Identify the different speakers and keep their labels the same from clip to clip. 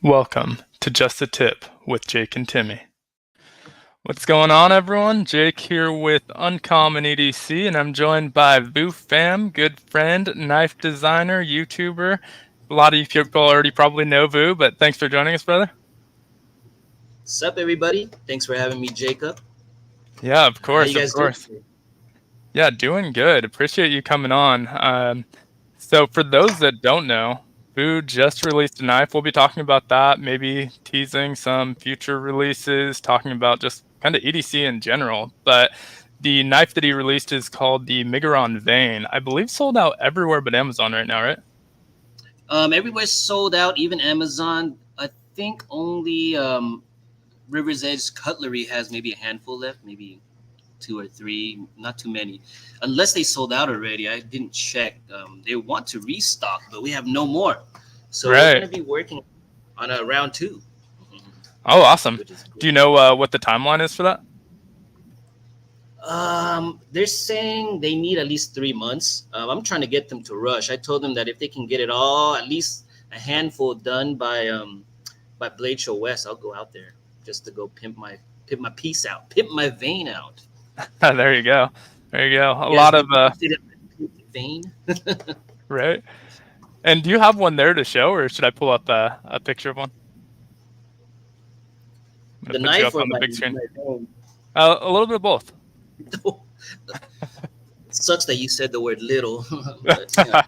Speaker 1: Welcome to Just a Tip with Jake and Timmy. What's going on, everyone? Jake here with Uncommon EDC, and I'm joined by Vu Pham, good friend, knife designer, YouTuber. A lot of you people already probably know Vu, but thanks for joining us, brother.
Speaker 2: Sup, everybody? Thanks for having me, Jacob.
Speaker 1: Yeah, of
Speaker 2: How you
Speaker 1: course, of
Speaker 2: guys doing
Speaker 1: course.
Speaker 2: today?
Speaker 1: Yeah, doing good. Appreciate you coming on. So for those that don't know, Vu just released a knife. We'll be talking about that, maybe teasing some future releases, talking about just kind of EDC in general. But the knife that he released is called the Miguron Vane. I believe sold out everywhere but Amazon right now, right?
Speaker 2: Everywhere's sold out, even Amazon. I think only River's Edge Cutlery has maybe a handful left, maybe two or three, not too many. Unless they sold out already. I didn't check. They want to restock, but we have no more. So we're going
Speaker 1: Right.
Speaker 2: to be working on a round two,
Speaker 1: Oh, awesome.
Speaker 2: which is
Speaker 1: Do
Speaker 2: great.
Speaker 1: you know what the timeline is for that?
Speaker 2: They're saying they need at least 3 months. I'm trying to get them to rush. I told them that if they can get it all, at least a handful done by Blade Show West, I'll go out there just to go pimp my piece out, pimp my vein out.
Speaker 1: There you go. There you go. A
Speaker 2: You guys
Speaker 1: lot
Speaker 2: be
Speaker 1: of
Speaker 2: interested in my pimp vein?
Speaker 1: right. And do you have one there to show, or should I pull up a picture of one? I'm gonna
Speaker 2: The
Speaker 1: put you
Speaker 2: knife
Speaker 1: up
Speaker 2: or
Speaker 1: on the big screen.
Speaker 2: my vein?
Speaker 1: A little bit of both.
Speaker 2: It sucks that you said the word little, but yeah.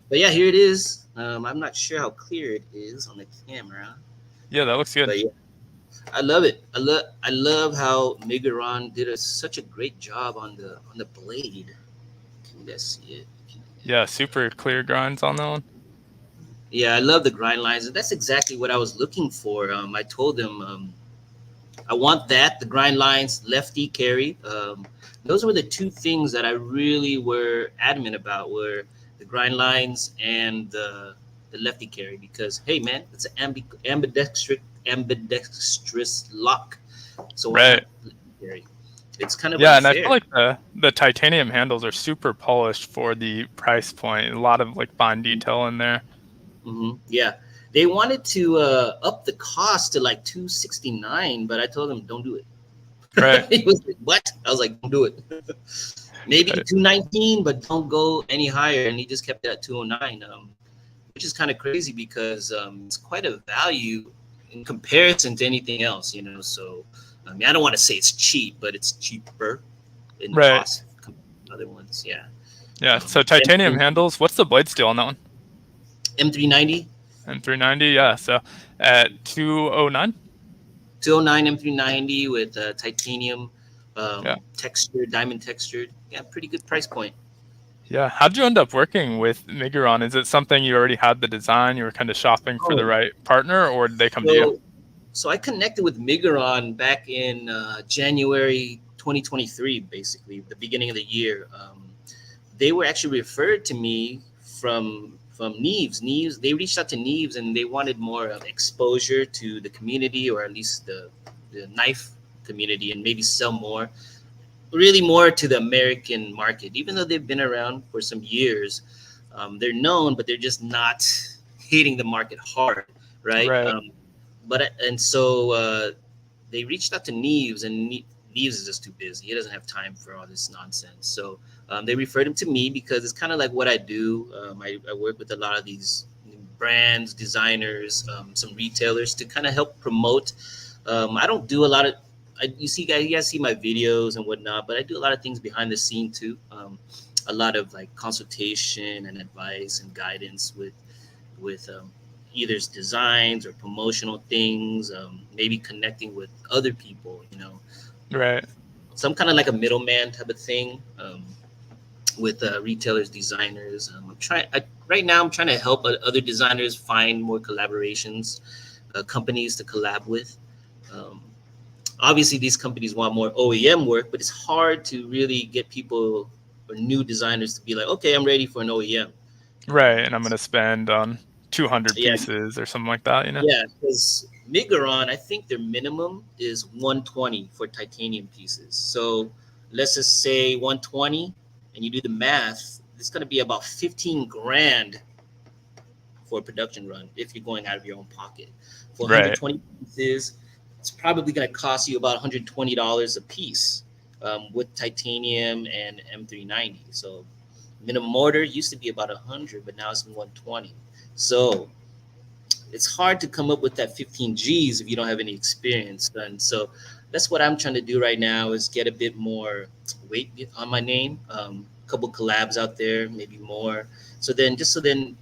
Speaker 2: But yeah, here it is. I'm not sure how clear it is on the camera,
Speaker 1: Yeah, that looks good.
Speaker 2: but yeah, I love it. I love how Miguron did such a great job on the blade. Can you guys see it?
Speaker 1: Yeah, super clear grinds on that one.
Speaker 2: Yeah, I love the grind lines. And that's exactly what I was looking for. I told them I want that, the grind lines, lefty carry. Those were the two things that I really were adamant about were the grind lines and the lefty carry because hey man, it's an ambidextrous lock. So why
Speaker 1: Right.
Speaker 2: not lefty carry? It's kind of
Speaker 1: Yeah, and I feel
Speaker 2: unfair.
Speaker 1: like the titanium handles are super polished for the price point. A lot of like fine detail in there.
Speaker 2: Yeah, they wanted to up the cost to like 269, but I told them don't do it.
Speaker 1: Right.
Speaker 2: He was like, "What?" I was like, "Don't do it. Maybe
Speaker 1: Right.
Speaker 2: 219, but don't go any higher." And he just kept it at 209, which is kind of crazy because it's quite a value in comparison to anything else, you know. So, I mean, I don't want to say it's cheap, but it's cheaper in
Speaker 1: Right.
Speaker 2: cost compared to other ones. Yeah.
Speaker 1: Yeah. So titanium
Speaker 2: M3,
Speaker 1: handles. What's the blade steel on that one?
Speaker 2: M390,
Speaker 1: And 390. Yeah. So at 209.
Speaker 2: 209 M390 with titanium
Speaker 1: Yeah.
Speaker 2: textured, diamond textured. Yeah, pretty good price point.
Speaker 1: Yeah. How'd you end up working with Miguron? Is it something you already had the design? You were kind of shopping for the
Speaker 2: Oh,
Speaker 1: right partner, or did they come to you?
Speaker 2: so so I connected with Miguron back in January 2023, basically the beginning of the year. They were actually referred to me from Neves. Neves, they reached out to Neves and they wanted more exposure to the community or at least the knife community and maybe sell more, really more to the American market. Even though they've been around for some years, they're known, but they're just not hitting the market hard, right?
Speaker 1: Right.
Speaker 2: And so they reached out to Neves, and Neves is just too busy. He doesn't have time for all this nonsense. So they referred him to me because it's kind of like what I do. I work with a lot of these brands, designers, some retailers to kind of help promote. I don't do a lot of. You guys see my videos and whatnot, but I do a lot of things behind the scene too. A lot of like consultation and advice and guidance with either designs or promotional things, maybe connecting with other people, you know,
Speaker 1: Right.
Speaker 2: some kind of like a middleman type of thing with retailers, designers. Right now, I'm trying to help other designers find more collaborations, companies to collab with. Um, Obviously, these companies want more OEM work, but it's hard to really get people or new designers to be like, okay, I'm ready for an OEM.
Speaker 1: Right. And I'm gonna spend on 200
Speaker 2: Yeah,
Speaker 1: pieces or something like that.
Speaker 2: Yeah, because Miguron, I think their minimum is 120 for titanium pieces. So let's just say 120, and you do the math, it's going to be about 15 grand for a production run if you're going out of your own pocket. For
Speaker 1: Right.
Speaker 2: 120 pieces, it's probably going to cost you about $120 a piece with titanium and M390. So minimum order used to be about 100, but now it's 120. So it's hard to come up with that 15 G's if you don't have any experience. And so that's what I'm trying to do right now is get a bit more weight on my name. A couple collabs out there, maybe more. So then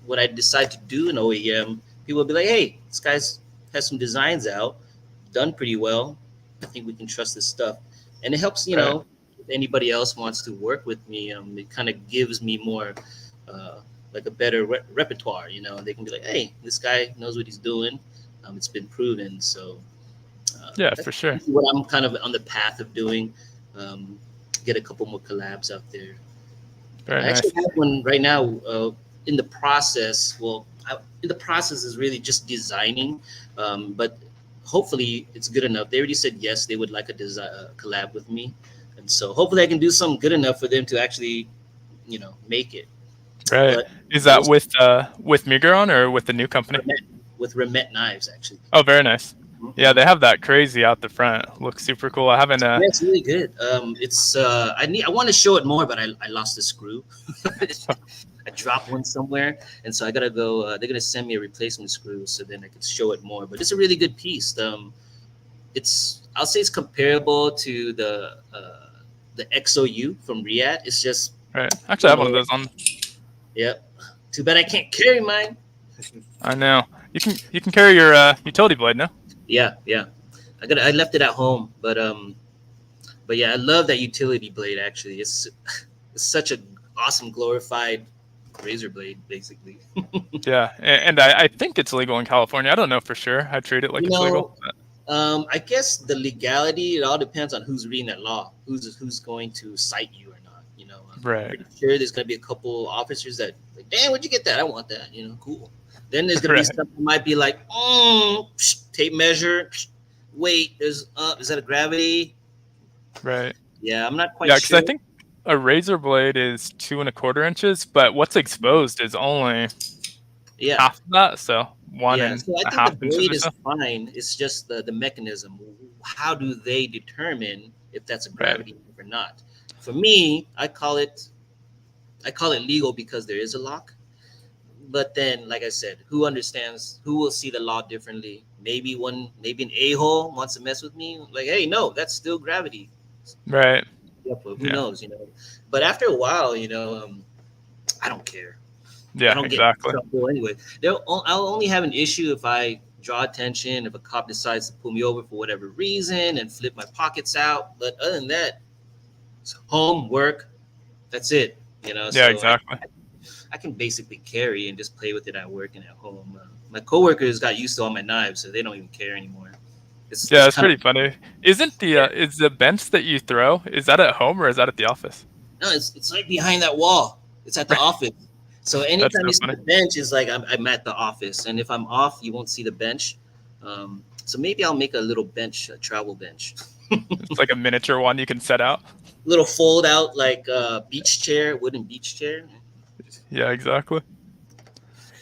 Speaker 2: when I decide to do an OEM, people will be like, hey, this guy's has some designs out, done pretty well. I think we can trust this stuff. And it helps,
Speaker 1: Right.
Speaker 2: if anybody else wants to work with me, it kind of gives me more like a better repertoire. They can be like, hey, this guy knows what he's doing. It's been proven. So
Speaker 1: Yeah,
Speaker 2: that's
Speaker 1: for sure.
Speaker 2: what I'm kind of on the path of doing. Um, get a couple more collabs out there.
Speaker 1: Very
Speaker 2: I
Speaker 1: nice.
Speaker 2: actually have one right now in the process. Well, in the process is really just designing, but hopefully it's good enough. They already said yes, they would like a collab with me, and so hopefully I can do something good enough for them to actually, make it.
Speaker 1: Right.
Speaker 2: But
Speaker 1: Is
Speaker 2: we'll
Speaker 1: that with Miguron or with the new company?
Speaker 2: with Remet knives actually.
Speaker 1: Oh, very nice. Yeah,
Speaker 2: Mhm.
Speaker 1: they have that crazy out the front. Looks super cool. I haven't
Speaker 2: Yeah, it's really good. It's I want to show it more, but I lost the screw. I dropped one somewhere, and so I gotta go. They're gonna send me a replacement screw, so then I can show it more. But it's a really good piece. I'll say it's comparable to the XOU from Riyadh. It's just
Speaker 1: right. Actually, I have one of those on.
Speaker 2: Yep. Too bad I can't carry mine.
Speaker 1: I know. You can carry your utility blade, no?
Speaker 2: Yeah, yeah. I left it at home, but yeah, I love that utility blade. Actually, it's such a awesome glorified razor blade, basically.
Speaker 1: Yeah, and I think it's legal in California. I don't know for sure. I treat it like
Speaker 2: You
Speaker 1: it's legal.
Speaker 2: know, I guess the legality, it all depends on who's reading that law, who's going to cite you or not. I'm
Speaker 1: Right.
Speaker 2: pretty sure there's going to be a couple officers that like, damn, where'd you get that? I want that. Cool. Then there's going to be
Speaker 1: Right.
Speaker 2: stuff that might be like, tape measure. Wait, is that a gravity?
Speaker 1: Right.
Speaker 2: Yeah, I'm not quite
Speaker 1: Yeah, because I
Speaker 2: sure.
Speaker 1: think a razor blade is 2.25 inches, but what's exposed is only
Speaker 2: Yeah,
Speaker 1: half of that, so one
Speaker 2: yeah.
Speaker 1: and
Speaker 2: So I
Speaker 1: a
Speaker 2: think the
Speaker 1: half inches
Speaker 2: blade
Speaker 1: or
Speaker 2: is
Speaker 1: so.
Speaker 2: fine. It's just the mechanism. How do they determine if that's a
Speaker 1: Right.
Speaker 2: gravity or not? For me, I call it legal because there is a lock. But then, like I said, who understands? Who will see the law differently? Maybe an a-hole wants to mess with me. Like, hey, no, that's still gravity.
Speaker 1: Right.
Speaker 2: Yeah, but who
Speaker 1: Yeah.
Speaker 2: knows? But after a while, I don't care. I
Speaker 1: Yeah.
Speaker 2: don't get in
Speaker 1: Exactly.
Speaker 2: trouble anyway. I'll only have an issue if I draw attention, if a cop decides to pull me over for whatever reason and flip my pockets out. But other than that, it's home, work, that's it.
Speaker 1: Yeah.
Speaker 2: So
Speaker 1: Exactly.
Speaker 2: I can basically carry and just play with it at work and at home. My coworkers got used to all my knives, so they don't even care anymore. It's
Speaker 1: Yeah, it's
Speaker 2: kind of
Speaker 1: pretty funny. Isn't the
Speaker 2: yeah.
Speaker 1: is the bench that you throw, is that at home or is that at the office?
Speaker 2: No, it's like behind that wall. It's at the office. So
Speaker 1: That's
Speaker 2: anytime
Speaker 1: so
Speaker 2: you see
Speaker 1: funny.
Speaker 2: the bench, is like I'm at the office, and if I'm off, you won't see the bench. So maybe I'll make a little bench, a travel bench,
Speaker 1: It's like a miniature one you can set out.
Speaker 2: little fold out like beach chair, wooden beach chair.
Speaker 1: Yeah, exactly.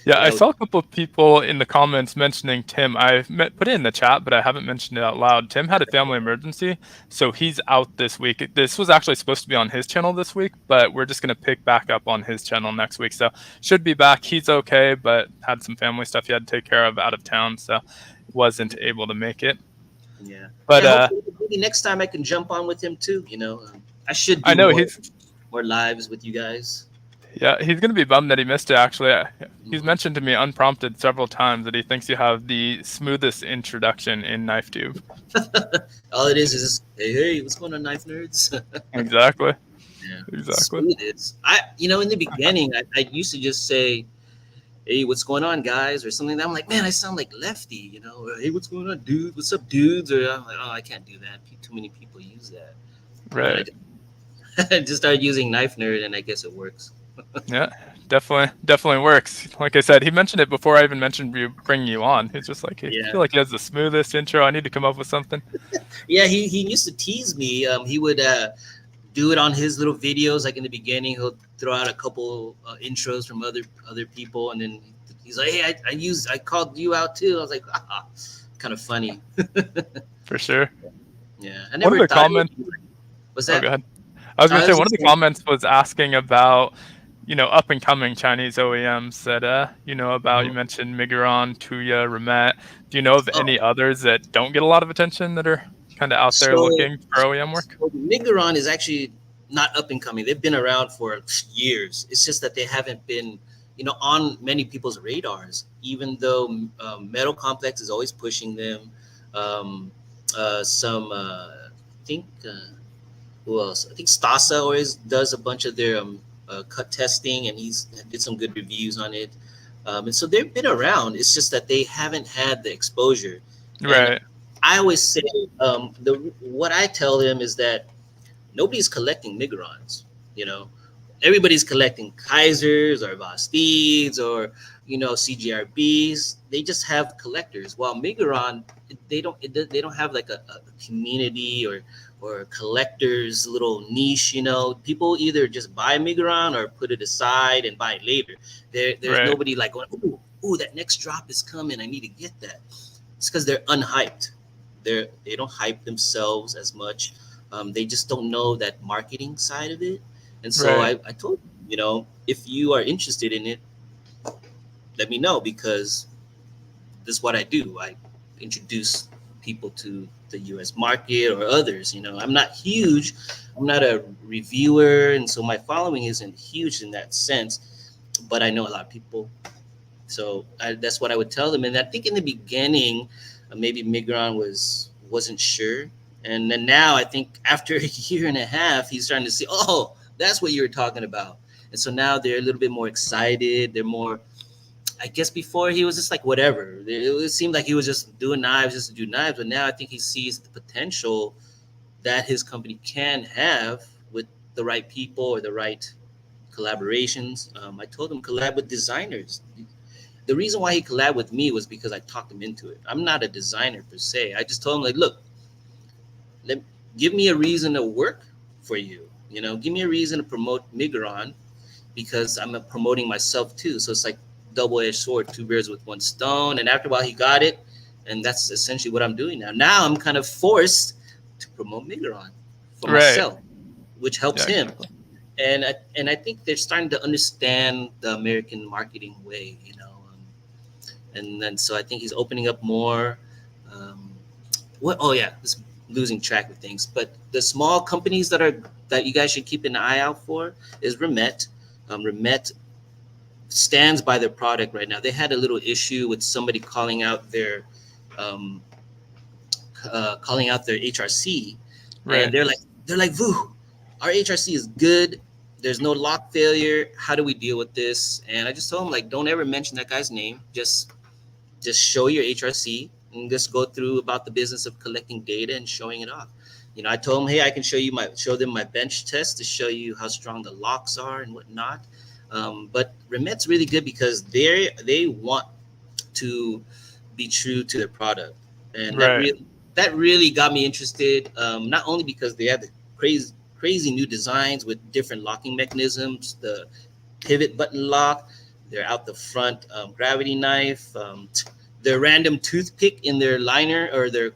Speaker 1: Yeah, I
Speaker 2: Yeah,
Speaker 1: saw a couple of people in the comments mentioning Tim. Put it in the chat, but I haven't mentioned it out loud. Tim had a family emergency, so he's out this week. This was actually supposed to be on his channel this week, but we're just going to pick back up on his channel next week. So should be back. He's okay, but had some family stuff he had to take care of out of town, so wasn't able to make it.
Speaker 2: yeah,
Speaker 1: But
Speaker 2: yeah. Hopefully, maybe next time I can jump on with him too. I should
Speaker 1: I
Speaker 2: do
Speaker 1: know
Speaker 2: more lives with you guys.
Speaker 1: he's going to be bummed that he missed it, actually. He's mentioned to me unprompted several times that he thinks you have the smoothest introduction in Knife Tube.
Speaker 2: All it is hey, what's going on, knife nerds?
Speaker 1: Exactly.
Speaker 2: Yeah,
Speaker 1: Exactly.
Speaker 2: smooth is. In the beginning, I used to just say, "Hey, what's going on, guys?" or something. I'm like, man, I sound like Lefty. Or, hey, what's going on, dude? What's up, dudes? Or I'm like, oh, I can't do that. Too many people use that. But
Speaker 1: Right.
Speaker 2: I just started using knife nerd, and I guess it works.
Speaker 1: Yeah. Definitely works. Like I said, he mentioned it before I even mentioned bringing you on. He's just like, I
Speaker 2: Yeah,
Speaker 1: feel like he has the smoothest intro. I need to come up with something.
Speaker 2: yeah. He used to tease me. He would do it on his little videos. Like in the beginning, he'll throw out a couple intros from other people, and then He's like, hey, I called you out too. I was like, kind of funny.
Speaker 1: For sure.
Speaker 2: Yeah, I
Speaker 1: One of
Speaker 2: never
Speaker 1: the
Speaker 2: thought it would
Speaker 1: comments.
Speaker 2: be like, what's
Speaker 1: Oh, go
Speaker 2: that?
Speaker 1: ahead. I was gonna
Speaker 2: I
Speaker 1: say
Speaker 2: was
Speaker 1: one of
Speaker 2: just
Speaker 1: the
Speaker 2: saying,
Speaker 1: comments was asking about, up and coming Chinese OEMs that about you
Speaker 2: mhm.
Speaker 1: mentioned Miguron, Tuya, Remet. Do you know of
Speaker 2: Oh,
Speaker 1: any others that don't get a lot of attention that are kind of out there
Speaker 2: so,
Speaker 1: looking for OEM work?
Speaker 2: so Miguron is actually not up and coming. They've been around for years. It's just that they haven't been, on many people's radars. Even though Metal Complex is always pushing them. Um, I think who else? I think Stasa always does a bunch of their cut testing, and he's did some good reviews on it. And so they've been around. It's just that they haven't had the exposure. And
Speaker 1: Right.
Speaker 2: I always say what I tell them is that nobody's collecting Migrons. You know, everybody's collecting Kaisers or Bastides or CGRBs. They just have collectors. While Migron, they don't have like a community or collectors little niche. People either just buy Migron or put it aside and buy it later. There's
Speaker 1: Right.
Speaker 2: nobody like going, ooh, that next drop is coming. I need to get that. It's because they're unhyped. They don't hype themselves as much. They just don't know that marketing side of it. And so
Speaker 1: Right.
Speaker 2: I told them, if you are interested in it, let me know, because this is what I do. I introduce people to the U.S. market or others. I'm not huge. I'm not a reviewer, and so my following isn't huge in that sense. But I know a lot of people, so that's what I would tell them. And I think in the beginning, maybe Migron wasn't sure, and then now I think after a year and a half, he's starting to see, oh, that's what you were talking about. And so now they're a little bit more excited. They're more. I guess before he was just like whatever. It seemed like he was just doing knives just to do knives, but now I think he sees the potential that his company can have with the right people or the right collaborations. I told him collab with designers. The reason why he collabed with me was because I talked him into it. I'm not a designer per se. I just told him, like, look, let give me a reason to work for you. Give me a reason to promote Migron, because I'm promoting myself too. So it's like double-edged sword, two birds with one stone. And after a while, he got it, and that's essentially what I'm doing now. Now I'm kind of forced to promote Migron for
Speaker 1: Right.
Speaker 2: myself, which helps
Speaker 1: Yeah,
Speaker 2: him.
Speaker 1: exactly.
Speaker 2: And I think they're starting to understand the American marketing way. And then so I think he's opening up more. Um, what? Oh yeah, just losing track of things. But the small companies that you guys should keep an eye out for is Remet. Remet stands by their product right now. They had a little issue with somebody um, calling out their HRC, and
Speaker 1: Right.
Speaker 2: they're like, Vu, our HRC is good. There's no lock failure. How do we deal with this? And I just told them, like, don't ever mention that guy's name. Just show your HRC and just go through about the business of collecting data and showing it off. I told them, hey, I can show them my bench test to show you how strong the locks are and whatnot. But Remet's really good because they want to be true to their product, and
Speaker 1: Right.
Speaker 2: that really got me interested. Not only because they have the crazy new designs with different locking mechanisms, the pivot button lock, their out the front gravity knife, their random toothpick in their liner, or their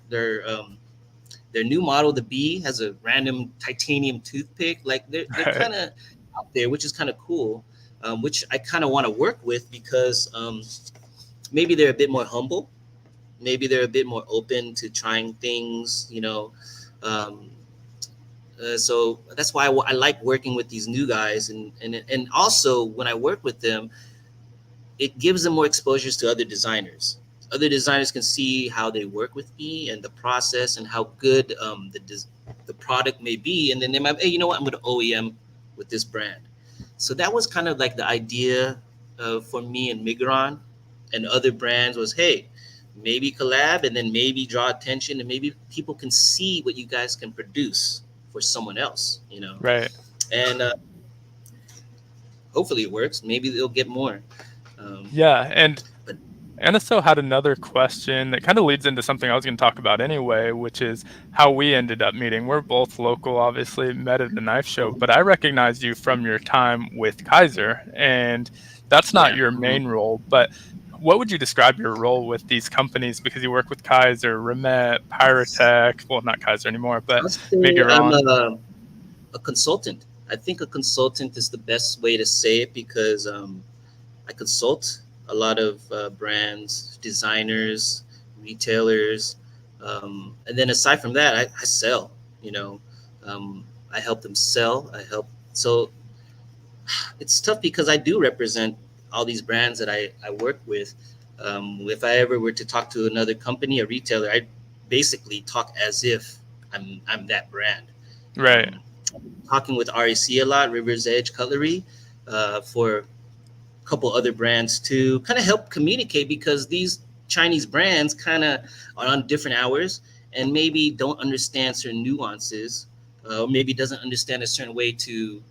Speaker 2: new model, the B, has a random titanium toothpick. Like they're
Speaker 1: Right.
Speaker 2: kind of out there, which is kind of cool, which I kind of want to work with, because maybe they're a bit more humble, maybe they're a bit more open to trying things. Um, so that's why I like working with these new guys, and also when I work with them, it gives them more exposures to other designers. Other designers can see how they work with me and the process and how good the product may be, and then they might, hey, you know what, I'm going to OEM with this brand. So that was kind of like the idea for me and Migron and other brands was, hey, maybe collab, and then maybe draw attention, and maybe people can see what you guys can produce for someone else.
Speaker 1: Right.
Speaker 2: And hopefully it works. Maybe they'll get more. Um,
Speaker 1: Yeah, and
Speaker 2: but
Speaker 1: Aniso had another question that kind of leads into something I was going to talk about anyway, which is how we ended up meeting. We're both local, obviously, met at the knife show, but I recognized you from your time with Kaiser, and that's not
Speaker 2: yeah.
Speaker 1: your main role. But what would you describe your role with these companies? Because you work with Kaiser, Remet, Pyrotech. Well, not Kaiser anymore, but
Speaker 2: I'll say I'm
Speaker 1: Miguron.
Speaker 2: a consultant. I think a consultant is the best way to say it because I consult a lot of brands, designers, retailers, and then aside from that, I sell. You know, I help them sell. I help. So it's tough because I do represent all these brands that I work with. If I ever were to talk to another company, a retailer, I basically talk as if I'm that brand.
Speaker 1: Right.
Speaker 2: Um, Talking with REC a lot, River's Edge Cutlery, for a couple other brands to kind of help communicate because these Chinese brands kind of are on different hours and maybe don't understand certain nuances, or maybe doesn't understand a certain way to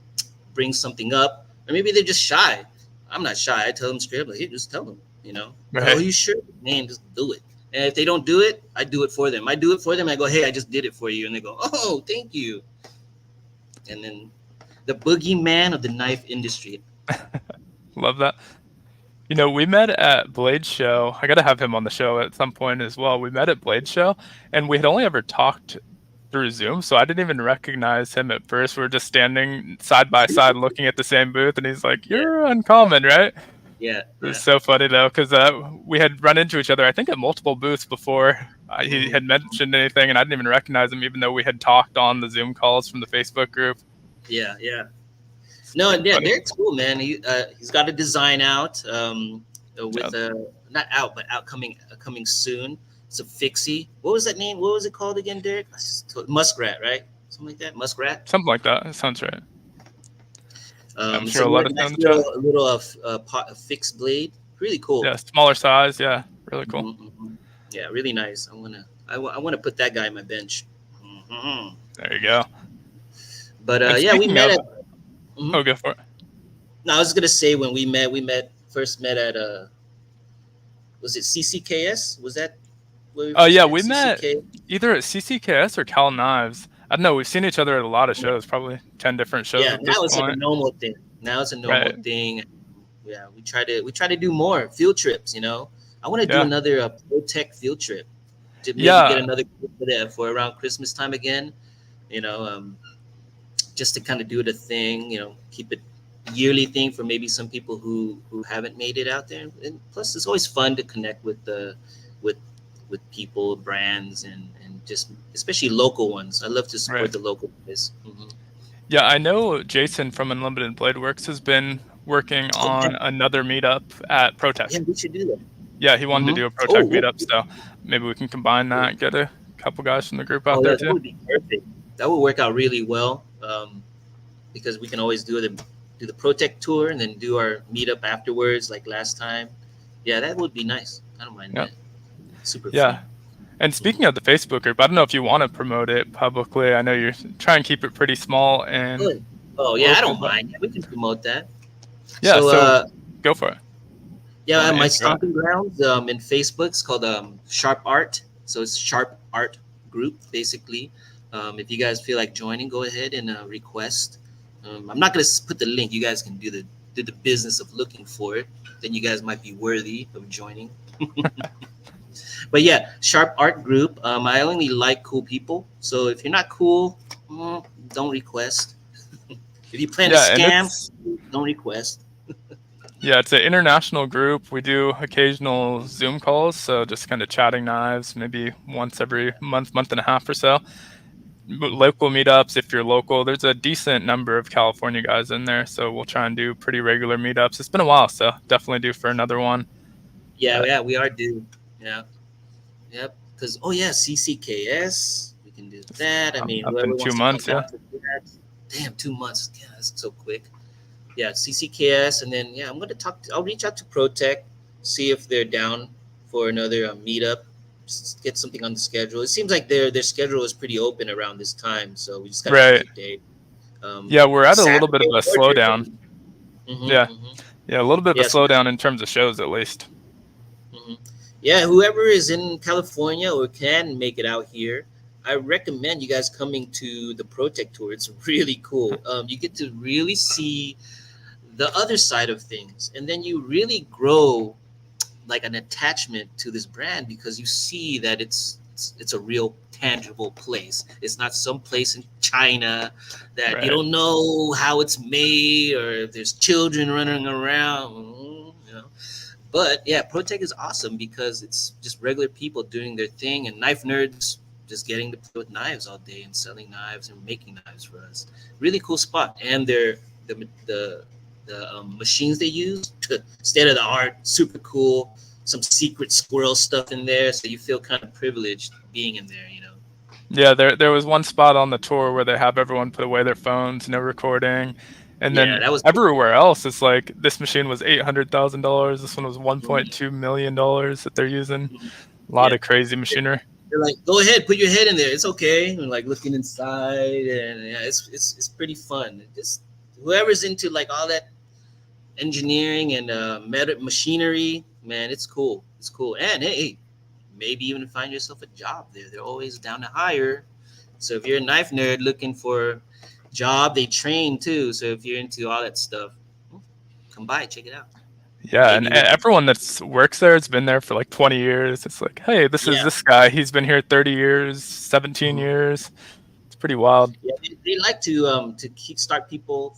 Speaker 2: bring something up, or maybe they're just shy. I'm not shy. I tell them straight up, like, hey, just tell them, you know. Oh,
Speaker 1: Right.
Speaker 2: you sure? Man, just do it. And if they don't do it, I do it for them. I do it for them. I go, hey, I just did it for you, and they go, oh, thank you. And then the boogeyman of the knife industry.
Speaker 1: Love that. We met at Blade Show. I got to have him on the show at some point as well. We met at Blade Show, and we had only ever talked through Zoom, so I didn't even recognize him at first. We were just standing side by side looking at the same booth, and he's like,
Speaker 2: Yeah,
Speaker 1: "You're uncommon, right?"
Speaker 2: yeah,
Speaker 1: It was
Speaker 2: yeah.
Speaker 1: so funny though, because we had run into each other, I think, at multiple booths before he
Speaker 2: Mhm.
Speaker 1: had mentioned anything, and I didn't even recognize him, even though we had talked on the Zoom calls from the Facebook group.
Speaker 2: Yeah, yeah.
Speaker 1: It's
Speaker 2: No,
Speaker 1: pretty
Speaker 2: yeah,
Speaker 1: funny.
Speaker 2: Derek's cool, man. He's got a design out,
Speaker 1: Yeah,
Speaker 2: with not out but out coming soon. It's a fixie. What was that name? What was it called again, Derek? Muskrat, right? Something like that. Muskrat.
Speaker 1: something like that. That sounds right. I'm
Speaker 2: It's
Speaker 1: sure
Speaker 2: a
Speaker 1: I'll let us know
Speaker 2: nice
Speaker 1: in the chat.
Speaker 2: little pot, a fixed blade. Really cool.
Speaker 1: Yeah, smaller size. Yeah, really cool.
Speaker 2: Hmm. Hmm. Yeah, really nice. I wanna put that guy on my bench. Hmm.
Speaker 1: There you go.
Speaker 2: But
Speaker 1: And
Speaker 2: yeah, we
Speaker 1: speaking
Speaker 2: met
Speaker 1: of,
Speaker 2: at. Mhm.
Speaker 1: oh, go for it.
Speaker 2: No, I was gonna say when we first met at was it CCKS? Was that where we
Speaker 1: Oh,
Speaker 2: first
Speaker 1: yeah,
Speaker 2: met?
Speaker 1: we met
Speaker 2: CCK.
Speaker 1: either at CCKS or Cal Knives. I don't know. We've seen each other at a lot of
Speaker 2: Yeah,
Speaker 1: shows, probably 10 different shows
Speaker 2: yeah.
Speaker 1: at this
Speaker 2: Now it's like a
Speaker 1: point.
Speaker 2: normal thing. Now it's a normal
Speaker 1: Right.
Speaker 2: thing. Yeah, we try to do more field trips. You know, I want to do
Speaker 1: Yeah.
Speaker 2: another Pro Tech field trip to maybe get
Speaker 1: Yeah.
Speaker 2: another group for that for around Christmas time again. You know, just to kind of do the thing. You know, keep it yearly thing for maybe some people who haven't made it out there. And plus, it's always fun to connect with the with with people, brands, and just especially local ones. I love to support
Speaker 1: Right.
Speaker 2: the local guys. Hmm.
Speaker 1: Yeah, I know Jason from Unlimited Blade Works has been working
Speaker 2: Oh yeah,
Speaker 1: on another meetup at
Speaker 2: yeah,
Speaker 1: ProTech.
Speaker 2: we should do that.
Speaker 1: Yeah, he wanted to
Speaker 2: Hmm.
Speaker 1: do a ProTech
Speaker 2: Oh,
Speaker 1: meetup, so maybe we can combine that, get a couple guys from the group out
Speaker 2: oh
Speaker 1: there
Speaker 2: yeah, that
Speaker 1: too.
Speaker 2: would be perfect. That would work out really well, because we can always do the Protect tour and then do our meetup afterwards, like last time. Yeah, that would be nice. I don't mind
Speaker 1: Yeah.
Speaker 2: that. Super
Speaker 1: Yeah.
Speaker 2: fun.
Speaker 1: And
Speaker 2: Mhm.
Speaker 1: speaking of the Facebook group, I don't know if you want to promote it publicly. I know you're trying to keep it pretty small and
Speaker 2: Good. Oh yeah, I
Speaker 1: local,
Speaker 2: don't
Speaker 1: but
Speaker 2: mind. Yeah, we can promote that.
Speaker 1: yeah,
Speaker 2: So
Speaker 1: so go for it. You
Speaker 2: yeah,
Speaker 1: want to
Speaker 2: my
Speaker 1: answer that?
Speaker 2: stomping grounds in Facebook is called Sharp Art. So it's Sharp Art Group basically. If you guys feel like joining, go ahead and request. I'm not gonna put the link. You guys can do the business of looking for it. Then you guys might be worthy of joining. But yeah, Sharp Art Group. I only like cool people. So if you're not cool, don't request. If you plan to
Speaker 1: Yeah, and
Speaker 2: scam, don't request.
Speaker 1: it's an international group. We do occasional Zoom calls, so just kind of chatting knives, maybe once every month, month and a half or so. Local meetups, if you're local, there's a decent number of California guys in there, so we'll try and do pretty regular meetups. It's been a while, so definitely due for another one.
Speaker 2: Yeah,
Speaker 1: But
Speaker 2: yeah, we are due. Yeah, yep. Because oh yeah, CCKS, we can do
Speaker 1: it's
Speaker 2: that. I mean,
Speaker 1: up
Speaker 2: whoever
Speaker 1: in two
Speaker 2: wants to come
Speaker 1: months, yeah.
Speaker 2: down to that. Damn, 2 months. Yeah, that's so quick. Yeah, CCKS, and then yeah, I'm gonna talk. I'll reach out to ProTech, see if they're down for another meetup. Just get something on the schedule. It seems like their schedule is pretty open around this time, so we just gotta pick
Speaker 1: Right.
Speaker 2: a date.
Speaker 1: Yeah, we're at a little bit
Speaker 2: Saturday
Speaker 1: of a
Speaker 2: or
Speaker 1: slowdown.
Speaker 2: during.
Speaker 1: Yeah.
Speaker 2: Mm-hmm, mm-hmm.
Speaker 1: Yeah, a little bit of a
Speaker 2: Yes.
Speaker 1: slowdown in terms of shows, at least.
Speaker 2: Hmm. Yeah, whoever is in California or can make it out here, I recommend you guys coming to the Protect Tour. It's really cool. You get to really see the other side of things, and then you really grow like an attachment to this brand because you see that it's a real tangible place. It's not some place in China that you
Speaker 1: Right.
Speaker 2: don't know how it's made or if there's children running around. You know. But yeah, ProTech is awesome because it's just regular people doing their thing and knife nerds just getting to play with knives all day and selling knives and making knives for us. Really cool spot, and the machines they use, state of the art, super cool. Some secret squirrel stuff in there, so you feel kind of privileged being in there. You know.
Speaker 1: Yeah, there was one spot on the tour where they have everyone put away their phones, no recording, and
Speaker 2: Yeah,
Speaker 1: then
Speaker 2: that was pretty
Speaker 1: everywhere else it's like this machine was $800,000. This one was
Speaker 2: cool.
Speaker 1: 1.2 million that they're using.
Speaker 2: Mhm.
Speaker 1: A lot
Speaker 2: Yeah.
Speaker 1: of crazy machinery.
Speaker 2: They're like, go ahead, put your head in there. It's okay. And like looking inside, and yeah, it's pretty fun. Just whoever's into like all that engineering and machinery, man, it's cool. It's cool. And hey, maybe even find yourself a job there. They're always down to hire. So if you're a knife nerd looking for a job, they train too. So if you're into all that stuff, come by, check it out.
Speaker 1: Yeah, and
Speaker 2: Maybe one.
Speaker 1: everyone that's works there has been there for like 20 years. It's like, hey, this is
Speaker 2: Yeah.
Speaker 1: this guy. He's been here 30 years, 17
Speaker 2: Mhm.
Speaker 1: years. It's pretty wild.
Speaker 2: Yeah, they like to keep start people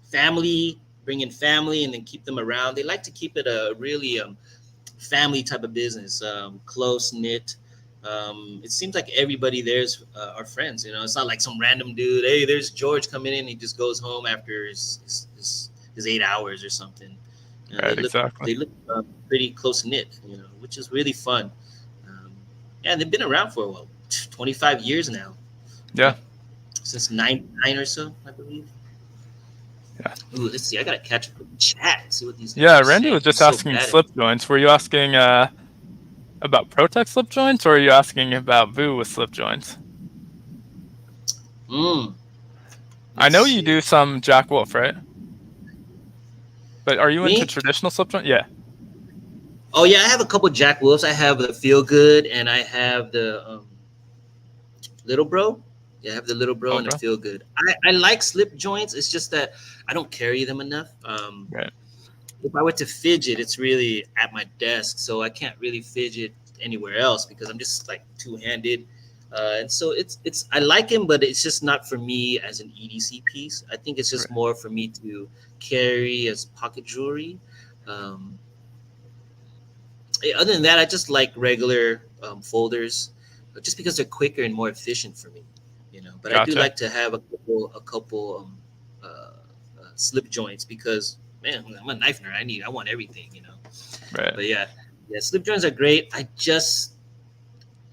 Speaker 2: family, bring in family, and then keep them around. They like to keep it a really family type of business, close knit. It seems like everybody there's are friends. You know, it's not like some random dude. Hey, there's George coming in. He just goes home after his 8 hours or something. You know,
Speaker 1: Right, exactly.
Speaker 2: they look pretty close knit. You know, which is really fun. Um, yeah, they've been around for a while, 25 years now.
Speaker 1: Yeah,
Speaker 2: Since 99 or so, I believe.
Speaker 1: yeah.
Speaker 2: Ooh, let's see. I gotta catch up with the chat. See what these guys
Speaker 1: Yeah,
Speaker 2: are
Speaker 1: Randy
Speaker 2: saying.
Speaker 1: was
Speaker 2: I'm
Speaker 1: just
Speaker 2: so
Speaker 1: asking
Speaker 2: bad at.
Speaker 1: slip joints. Were you asking about Protec slip joints, or are you asking about Vu with slip joints?
Speaker 2: Mm,
Speaker 1: I
Speaker 2: let's
Speaker 1: know you
Speaker 2: see.
Speaker 1: do some Jack Wolf, right? But are you into
Speaker 2: Me?
Speaker 1: traditional slip joint? Yeah.
Speaker 2: Oh yeah, I have a couple Jack Wolves. I have the Feel Good, and I have the Little Bro. Yeah, I have the Little Bro
Speaker 1: Oh,
Speaker 2: and the
Speaker 1: bro.
Speaker 2: Feel Good. I like slip joints. It's just that I don't carry them enough.
Speaker 1: Right.
Speaker 2: If I were to fidget, it's really at my desk, so I can't really fidget anywhere else because I'm just like two handed. And so it's I like him, but it's just not for me as an EDC piece. I think it's just
Speaker 1: Right.
Speaker 2: more for me to carry as pocket jewelry. Um, Other than that, I just like regular folders, just because they're quicker and more efficient for me. You know, but I do
Speaker 1: Gotcha.
Speaker 2: like to have a couple slip joints because man, I'm a knife nerd. I want everything. You know,
Speaker 1: Right.
Speaker 2: but yeah, yeah, slip joints are great.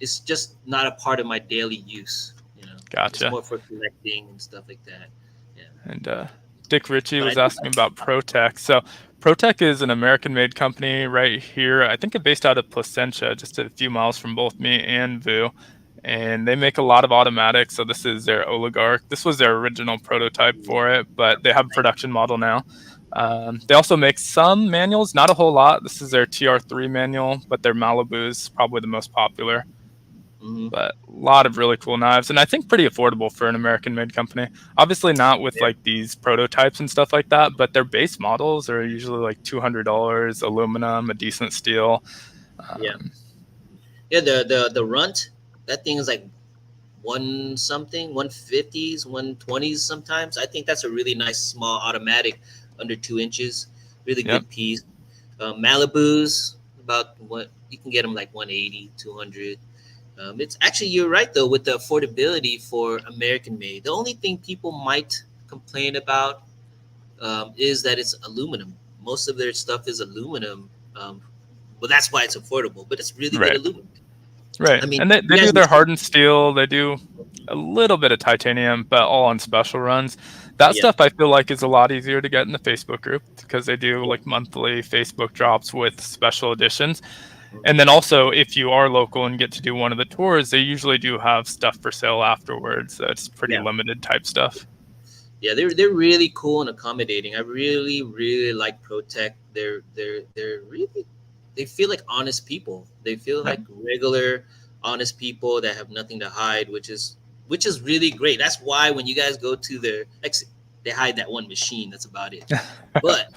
Speaker 2: It's just not a part of my daily use. You know, it's
Speaker 1: Gotcha.
Speaker 2: more for collecting and stuff like that. Yeah,
Speaker 1: And Dick Ritchie
Speaker 2: but I
Speaker 1: was
Speaker 2: do
Speaker 1: asking
Speaker 2: like.
Speaker 1: about Protec. So Protec is an American-made company right here. I think it's based out of Placentia, just a few miles from both me and Vu. And they make a lot of automatics. So this is their Oligarch. This was their original prototype for it, but they have a production model now. They also make some manuals, not a whole lot. This is their TR3 manual, but their Malibu is probably the most popular.
Speaker 2: Mm-hmm.
Speaker 1: But a lot of really cool knives, and I think pretty affordable for an American-made company. Obviously, not with
Speaker 2: Yeah,
Speaker 1: like these prototypes and stuff like that, but their base models are usually like $200, aluminum, a decent steel.
Speaker 2: yeah,
Speaker 1: Um,
Speaker 2: yeah. The runt, that thing is like one something, 150s, 120s sometimes. I think that's a really nice small automatic under 2 inches. Really
Speaker 1: yep,
Speaker 2: good piece. Malibu's about what you can get them like 180, 200. It's actually, you're right though, with the affordability for American made. The only thing people might complain about is that it's aluminum. Most of their stuff is aluminum. Well, that's why it's affordable, but it's really good
Speaker 1: right,
Speaker 2: aluminum.
Speaker 1: right.
Speaker 2: I mean,
Speaker 1: And they
Speaker 2: you guys
Speaker 1: do
Speaker 2: have
Speaker 1: their
Speaker 2: seen,
Speaker 1: hardened steel. They do a little bit of titanium, but all on special runs. That
Speaker 2: yeah,
Speaker 1: stuff I feel like is a lot easier to get in the Facebook group because they do
Speaker 2: yeah.
Speaker 1: like monthly Facebook drops with special editions. And then also, if you are local and get to do one of the tours, they usually do have stuff for sale afterwards. That's pretty
Speaker 2: Yeah.
Speaker 1: limited type stuff.
Speaker 2: Yeah, they're really cool and accommodating. I really like ProTech. They're really, they feel like honest people. They feel
Speaker 1: Yep.
Speaker 2: like regular honest people that have nothing to hide, which is really great. That's why when you guys go to their they hide that one machine. That's about it. But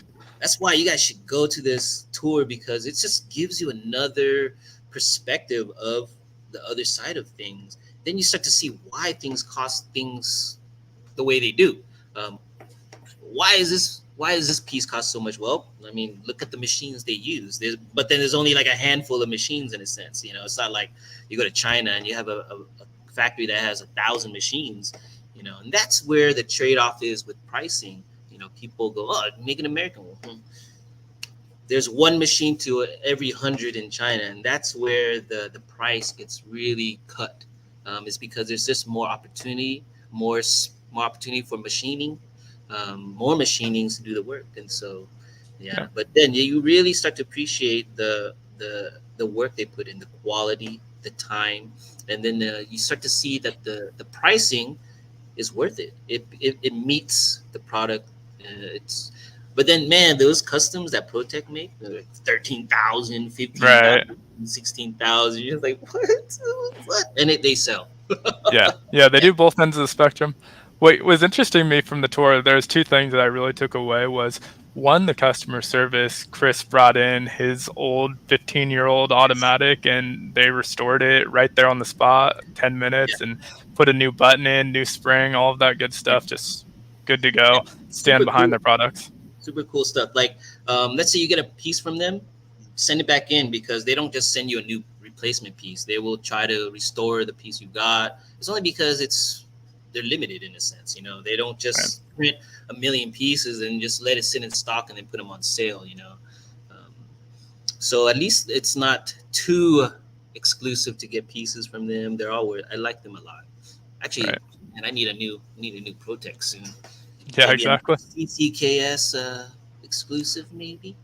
Speaker 2: That's why you guys should go to this tour, because it just gives you another perspective of the other side of things. Then you start to see why things cost things the way they do. Um, why is this piece cost so much? Well, I mean, look at the machines they use. But then there's only like a handful of machines in a sense. It's not like you go to China and you have a factory that has 1,000 machines. And that's where the trade-off is with pricing. People go, oh, make an American one. There's one machine to every 100 in China, and that's where the price gets really cut. Is because there's just more opportunity, more opportunity for machining, more machinings to do the work, and so yeah.
Speaker 1: Yeah.
Speaker 2: But then you really start to appreciate the work they put in, the quality, the time, and then you start to see that the pricing is worth it. It meets the product. It's But then, man, those customs that Protec make, they're like 13,000,
Speaker 1: Right.
Speaker 2: 16,000. You're like, what? And they sell.
Speaker 1: Yeah. Yeah, they
Speaker 2: Yeah.
Speaker 1: do both ends of the spectrum. What was interesting to me from the tour, there's two things that I really took away was one, the customer service. Chris brought in his old 15-year-old automatic and they restored it right there on the spot, 10
Speaker 2: Yeah.
Speaker 1: minutes, and put a new button in, new spring, all of that good
Speaker 2: Yeah.
Speaker 1: stuff. Just good to
Speaker 2: Yeah.
Speaker 1: go. Stand
Speaker 2: Super
Speaker 1: behind
Speaker 2: cool.
Speaker 1: their products.
Speaker 2: Super cool stuff. Like, let's say you get a piece from them, send it back in, because they don't just send you a new replacement piece. They will try to restore the piece you got. It's only because they're limited in a sense. They don't
Speaker 1: Right.
Speaker 2: just print a million pieces and just let it sit in stock and then put them on sale. Um, so at least it's not too exclusive to get pieces from them. They're all worth. I like them a lot. Actually,
Speaker 1: Right.
Speaker 2: and I need a new Protex soon.
Speaker 1: Yeah,
Speaker 2: Maybe a
Speaker 1: exactly.
Speaker 2: CCKS exclusive, maybe.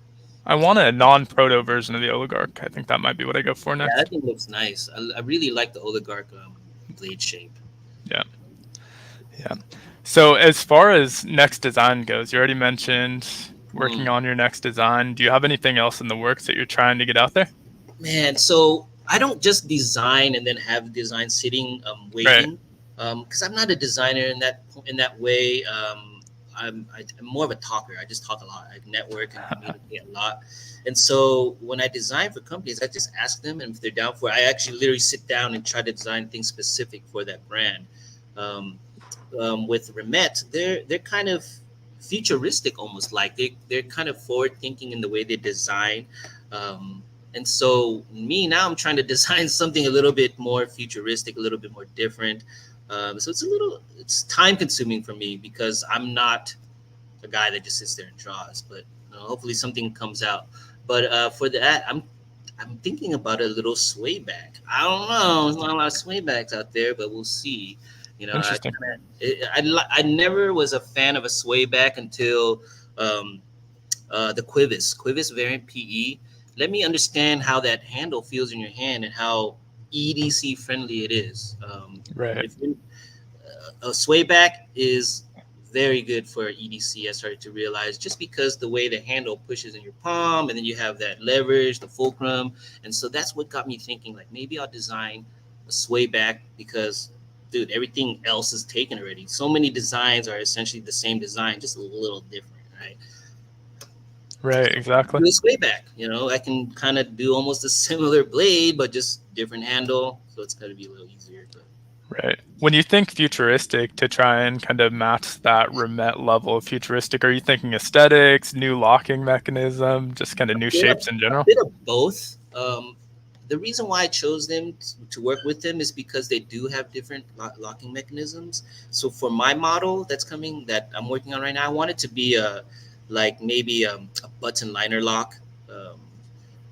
Speaker 1: I want a non-proto version of the Oligarch. I think that might be what I go for
Speaker 2: Yeah, that
Speaker 1: next.
Speaker 2: thing looks nice. I really like the oligarch blade shape.
Speaker 1: Yeah. Yeah. So as far as next design goes, you already mentioned working
Speaker 2: Hmm.
Speaker 1: on your next design. Do you have anything else in the works that you're trying to get out there?
Speaker 2: Man, so I don't just design and then have design sitting
Speaker 1: Right.
Speaker 2: waiting, because I'm not a designer in that way. I'm more of a talker. I just talk a lot. I network and communicate a lot. And so when I design for companies, I just ask them, and if they're down for it, I actually literally sit down and try to design things specific for that brand. Um, with Remet, they're kind of futuristic, almost like they're kind of forward thinking in the way they design. Um, and so me now, I'm trying to design something a little bit more futuristic, a little bit more different. So it's time consuming for me, because I'm not a guy that just sits there and draws. But hopefully something comes out. But for that, I'm thinking about a little sway back. I don't know. There's not a lot of sway backs out there, but we'll see.
Speaker 1: Interesting.
Speaker 2: I never was a fan of a sway back until um, the Quivis variant PE. Let me understand how that handle feels in your hand and how EDC friendly it is.
Speaker 1: Right.
Speaker 2: If a sway back is very good for EDC, I started to realize, just because the way the handle pushes in your palm, and then you have that leverage, the fulcrum, and so that's what got me thinking, like, maybe I'll design a sway back, because dude, everything else is taken already. So many designs are essentially the same design, just a little different, right?
Speaker 1: Right. Exactly.
Speaker 2: Do a sway back. I can kind of do almost a similar blade, but just different handle, so it's going to be a little easier. But
Speaker 1: Right. When you think futuristic to try and kind of match that Remet level of futuristic, are you thinking aesthetics, new locking mechanism, just kind of new
Speaker 2: bit of,
Speaker 1: shapes in
Speaker 2: a
Speaker 1: general?
Speaker 2: bit of both. The reason why I chose them to work with them is because they do have different locking mechanisms. So for my model that's coming, that I'm working on right now, I want it to be like maybe a button liner lock. Um,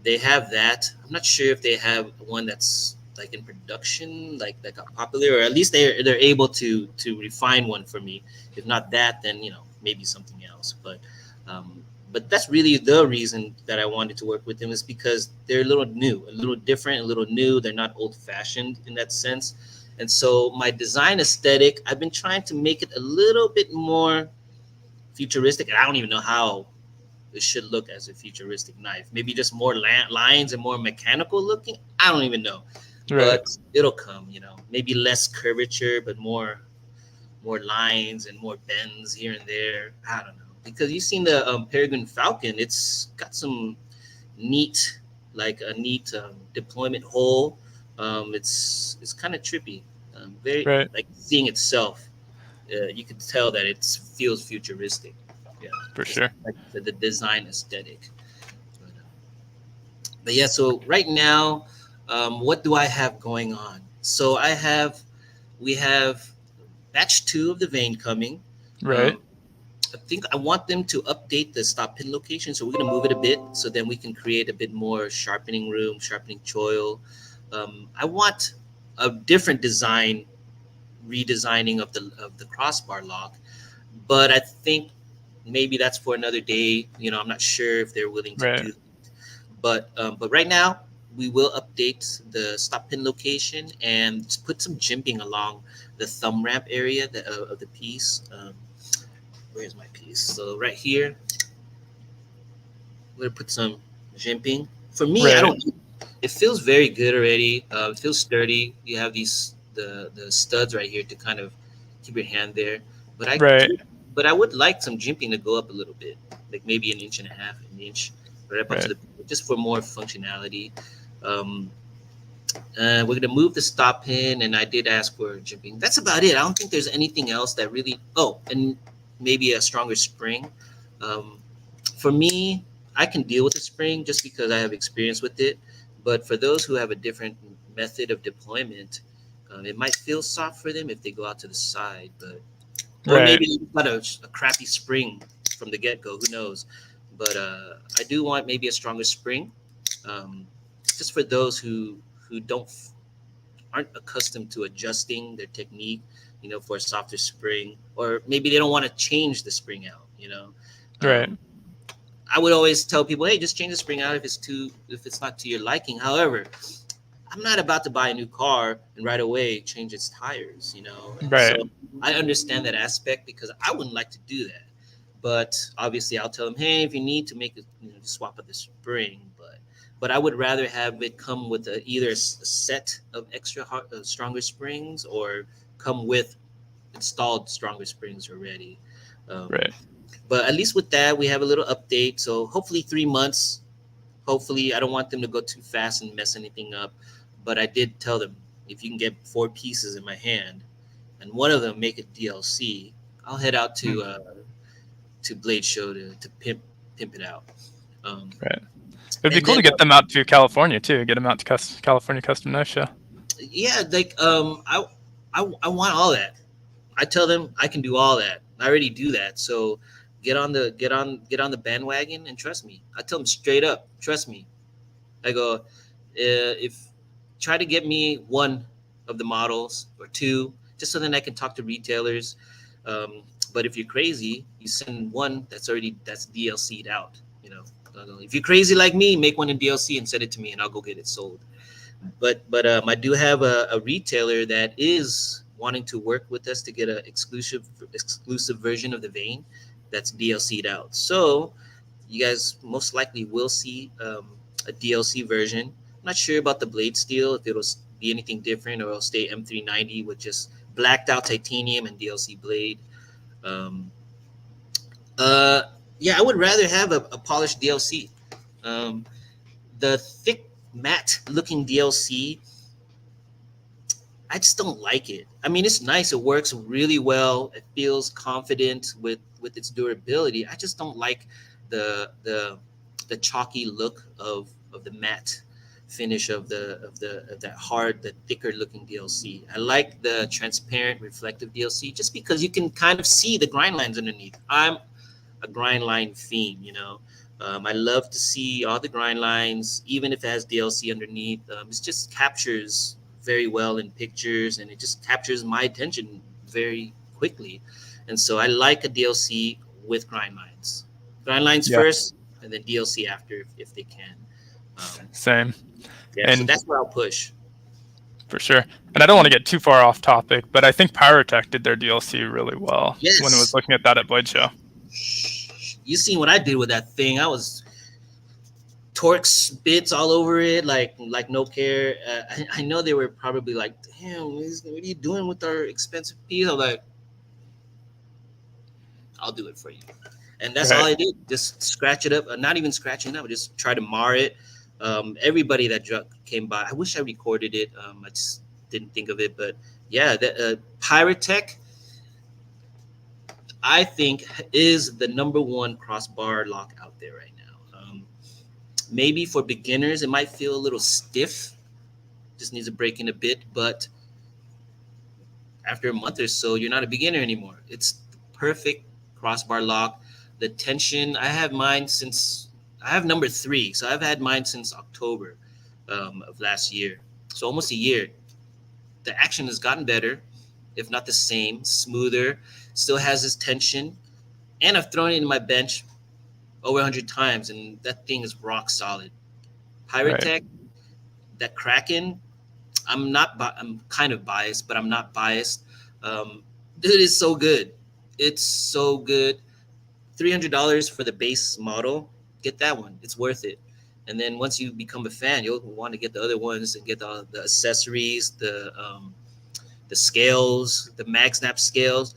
Speaker 2: they have that. I'm not sure if they have one that's like in production, like that got popular, or at least they're able to refine one for me. If not that, then maybe something else. Um, but that's really the reason that I wanted to work with them, is because they're a little different, a little new. They're not old fashioned in that sense. And so my design aesthetic, I've been trying to make it a little bit more futuristic. And I don't even know how it should look as a futuristic knife. Maybe just more lines and more mechanical looking. I don't even know,
Speaker 1: Right.
Speaker 2: but it'll come. Maybe less curvature, but more lines and more bends here and there. I don't know. because you've seen the Peregrine Falcon. It's got some neat, like a neat deployment hole. It's kind of trippy. Very
Speaker 1: Right.
Speaker 2: like seeing itself. You can tell that it feels futuristic. Yeah,
Speaker 1: For
Speaker 2: just
Speaker 1: sure.
Speaker 2: like the design aesthetic. But yeah, so right now, what do I have going on? So we have batch two of the Vane coming.
Speaker 1: Right.
Speaker 2: Um, I think I want them to update the stop pin location, so we're gonna move it a bit, so then we can create a bit more sharpening room, sharpening choil. I want a different design, redesigning of the crossbar lock, but I think maybe that's for another day. I'm not sure if they're willing to
Speaker 1: Right.
Speaker 2: do. But right now we will update the stop pin location and put some jimping along the thumb ramp area of the piece. Where's my piece? So right here, we're gonna put some jimping. For me, I
Speaker 1: Right.
Speaker 2: don't. It feels very good already. It feels sturdy. You have the studs right here to kind of keep your hand there. But I
Speaker 1: Right.
Speaker 2: do, but I would like some jimping to go up a little bit, like maybe an inch and a half, an inch, right up onto
Speaker 1: Right.
Speaker 2: the just for more functionality. Um, we're gonna move the stop pin, and I did ask for jimping. That's about it. I don't think there's anything else that really. Oh, and maybe a stronger spring. Um, for me, I can deal with the spring just because I have experience with it. But for those who have a different method of deployment, it might feel soft for them if they go out to the side. But or
Speaker 1: Right.
Speaker 2: maybe they've got a crappy spring from the get go. Who knows? But I do want maybe a stronger spring, um, just for those who aren't accustomed to adjusting their technique, for a softer spring, or maybe they don't want to change the spring out.
Speaker 1: Right.
Speaker 2: Um, I would always tell people, hey, just change the spring out if it's not to your liking. However, I'm not about to buy a new car and right away change its tires. And
Speaker 1: Right.
Speaker 2: so I understand that aspect because I wouldn't like to do that. But obviously, I'll tell them, hey, if you need to make swap out the spring, but I would rather have it come with either a set of stronger springs or come with installed stronger springs already. Um,
Speaker 1: Right.
Speaker 2: but at least with that, we have a little update. So hopefully 3 months. Hopefully, I don't want them to go too fast and mess anything up. But I did tell them if you can get 4 pieces in my hand, and one of them make it DLC, I'll head out
Speaker 1: Mm.
Speaker 2: to Blade Show to pimp it out. Um,
Speaker 1: Right. It'd be
Speaker 2: and
Speaker 1: cool
Speaker 2: then
Speaker 1: to get them out to California too. Get them out to California Custom Knife Show.
Speaker 2: yeah, like I want all that. I tell them I can do all that. I already do that. So get on the bandwagon and trust me. I tell them straight up, trust me. I go, if try to get me one of the models or two, just so then I can talk to retailers. But if you're crazy, you send one that's DLC'd out. If you're crazy like me, make one in DLC and send it to me, and I'll go get it sold. But I do have a retailer that is wanting to work with us to get an exclusive version of the Vane that's DLC'd out. So you guys most likely will see a DLC version. I'm not sure about the blade steel, if it'll be anything different or it'll stay M390 with just blacked out titanium and DLC blade. Um, uh, yeah, I would rather have a polished DLC. Um, the thick matte looking DLC, I just don't like it. I mean, it's nice. It works really well. It feels confident with its durability. I just don't like the chalky look of the matte finish of that hard, the thicker looking DLC. I like the transparent, reflective DLC just because you can kind of see the grind lines underneath. I'm a grind line fiend. I love to see all the grind lines, even if it has DLC underneath. It just captures very well in pictures, and it just captures my attention very quickly. And so I like a DLC with grind lines. Grind lines
Speaker 1: Yeah.
Speaker 2: first, and then DLC after if they can. Um,
Speaker 1: Same.
Speaker 2: yeah, so
Speaker 1: And
Speaker 2: that's what I'll push.
Speaker 1: for sure. And I don't want to get too far off topic, but I think Pyrotech did their DLC really well when I was
Speaker 2: Yes,
Speaker 1: looking at that at Blade Show.
Speaker 2: you seen what I did with that thing? I was Torx bits all over it, like no care. I know they were probably like, "Damn, what are you doing with our expensive piece?" I'm like, I'll do it for you. And that's all
Speaker 1: Right.
Speaker 2: I did. Just scratch it up. Not even scratching it up. Just try to mar it. Everybody that came by, I wish I recorded it. I just didn't think of it. But yeah, the Pyrotech, I think, is the number one crossbar lock out there right now. Maybe for beginners, it might feel a little stiff. Just needs a break in a bit. But after a month or so, you're not a beginner anymore. It's the perfect crossbar lock. The tension, I have number three. So I've had mine since October of last year. So almost a year. The action has gotten better, if not the same, smoother, still has this tension. And I've thrown it in my bench over 100 times, and that thing is rock solid.
Speaker 1: Right.
Speaker 2: Pyrotech, that Kraken, I'm kind of biased, but I'm not biased. Dude, it's so good. It's so good. $300 for the base model. Get that one. It's worth it. And then once you become a fan, you'll want to get the other ones and get the accessories, the scales, the mag snap scales.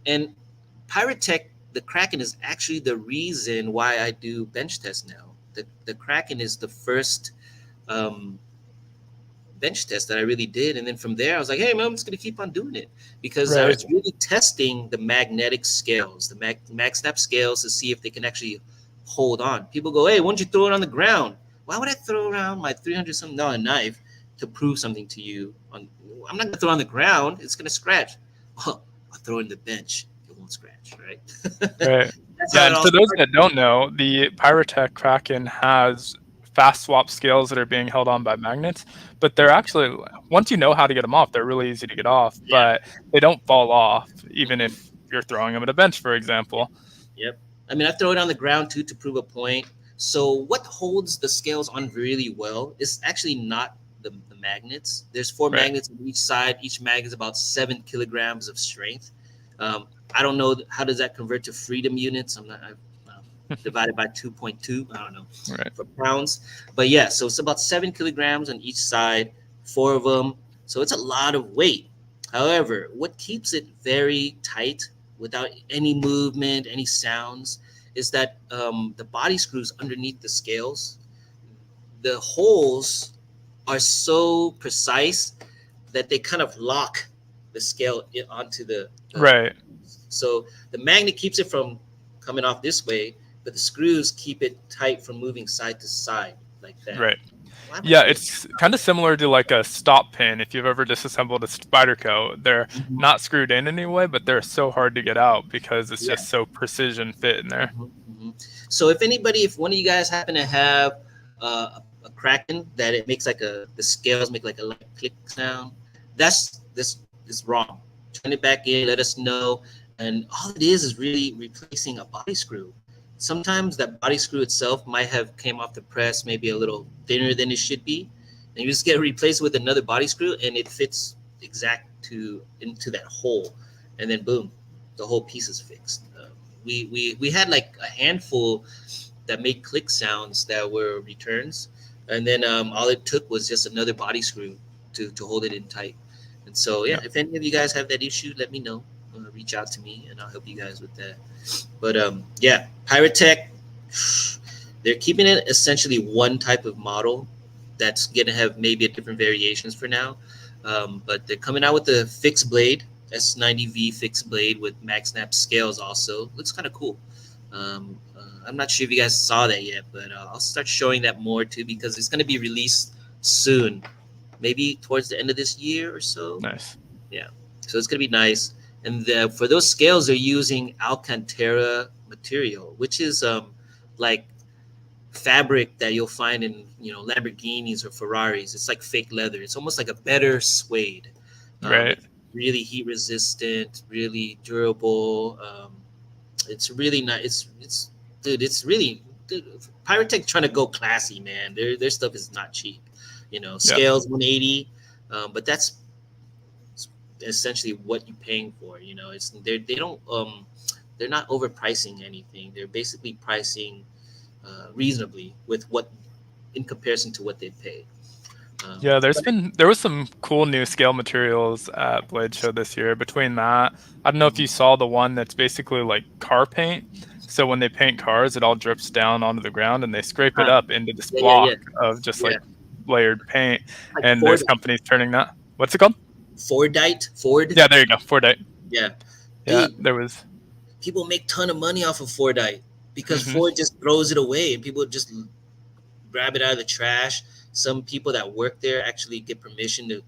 Speaker 2: And Pyrotech, the Kraken is actually the reason why I do bench tests now. The Kraken is the first um, bench test that I really did. And then from there, I was like, hey, man, I'm just going to keep on doing it because I
Speaker 1: Right.
Speaker 2: was really testing the magnetic scales, the mag snap scales to see if they can actually hold on. People go, hey, why don't you throw it on the ground? Why would I throw around my $300 knife to prove something to you? I'm not going to throw it on the ground. It's going to scratch. Well, I'll throw it in the bench. It won't scratch, right?
Speaker 1: Right.
Speaker 2: That's
Speaker 1: Yeah,
Speaker 2: how it
Speaker 1: and
Speaker 2: all
Speaker 1: for those
Speaker 2: started.
Speaker 1: that don't know, the Pyrotech Kraken has fast swap scales that are being held on by magnets, but they're actually, once you know how to get them off, they're really easy to get off,
Speaker 2: Yeah.
Speaker 1: but they don't fall off, even
Speaker 2: Mhm.
Speaker 1: if you're throwing them at a bench, for
Speaker 2: Yep.
Speaker 1: example.
Speaker 2: Yep. I mean, I throw it on the ground too to prove a point. So what holds the scales on really well is actually not the magnets. There's four
Speaker 1: Right.
Speaker 2: magnets on each side. Each mag is about 7 kilograms of strength. I don't know how does that convert to freedom units. Divided by 2.2. I don't know
Speaker 1: Right.
Speaker 2: for pounds, but yeah. So it's about 7 kilograms on each side. Four of them. So it's a lot of weight. However, what keeps it very tight without any movement, any sounds, is that the body screws underneath the scales, the holes are so precise that they kind of lock the scale onto the
Speaker 1: Right.
Speaker 2: so the magnet keeps it from coming off this way, but the screws keep it tight from moving side to side like that.
Speaker 1: Right.
Speaker 2: Why am I
Speaker 1: Yeah,
Speaker 2: doing
Speaker 1: it's kind of similar to like a stop pin. If you've ever disassembled a Spyderco, they're
Speaker 2: Mhm.
Speaker 1: not screwed in anyway, but they're so hard to get out because it's
Speaker 2: Yeah.
Speaker 1: just so precision fit in there.
Speaker 2: Mhm, mhm. So if one of you guys happen to have a Kraken that it makes like the scales make like a light click sound, that's this is wrong. Turn it back in, let us know, and all it is really replacing a body screw. Sometimes that body screw itself might have came off the press maybe a little thinner than it should be, and you just get replaced with another body screw, and it fits exact to into that hole, and then boom, the whole piece is fixed. We had like a handful that made click sounds that were returns, and then all it took was just another body screw to hold it in tight. And so yeah,
Speaker 1: Yeah.
Speaker 2: if any of you guys have that issue, let me know. Reach out to me and I'll help you guys with that. But yeah, Pyrotech, they're keeping it essentially one type of model that's gonna have maybe a different variations for now. But they're coming out with the fixed blade S90V fixed blade with mag snap scales. Also looks kind of cool. I'm not sure if you guys saw that yet, but I'll start showing that more too because it's going to be released soon, maybe towards the end of this year or so.
Speaker 1: Nice.
Speaker 2: Yeah, so it's going to be nice. And for those scales, they're using Alcantara material, which is like fabric that you'll find in Lamborghinis or Ferraris. It's like fake leather. It's almost like a better suede.
Speaker 1: Right.
Speaker 2: It's really heat resistant, really durable. It's really not. It's dude. It's really dude, Pyrotech trying to go classy, man. Their stuff is not cheap.
Speaker 1: Yeah.
Speaker 2: Scales 180, but that's essentially what you're paying for. It's they don't they're not overpricing anything. They're basically pricing reasonably with what in comparison to what they pay.
Speaker 1: Yeah,
Speaker 2: But
Speaker 1: there was some cool new scale materials at Blade Show this year. Between that, I don't know if you saw the one that's basically like car paint. So when they paint cars, it all drips down onto the ground and they scrape it
Speaker 2: uh,
Speaker 1: up into this
Speaker 2: yeah, yeah,
Speaker 1: block
Speaker 2: yeah,
Speaker 1: of just
Speaker 2: yeah.
Speaker 1: like layered paint.
Speaker 2: Like
Speaker 1: And there's companies turning that. What's it called?
Speaker 2: Ford.
Speaker 1: Yeah, there you go. Fordite.
Speaker 2: Yeah,
Speaker 1: Yeah,
Speaker 2: dude.
Speaker 1: there was.
Speaker 2: People make ton of money off of Fordite because
Speaker 1: Hmm.
Speaker 2: Ford just throws it away and people just grab it out of the trash. Some people that work there actually get permission to,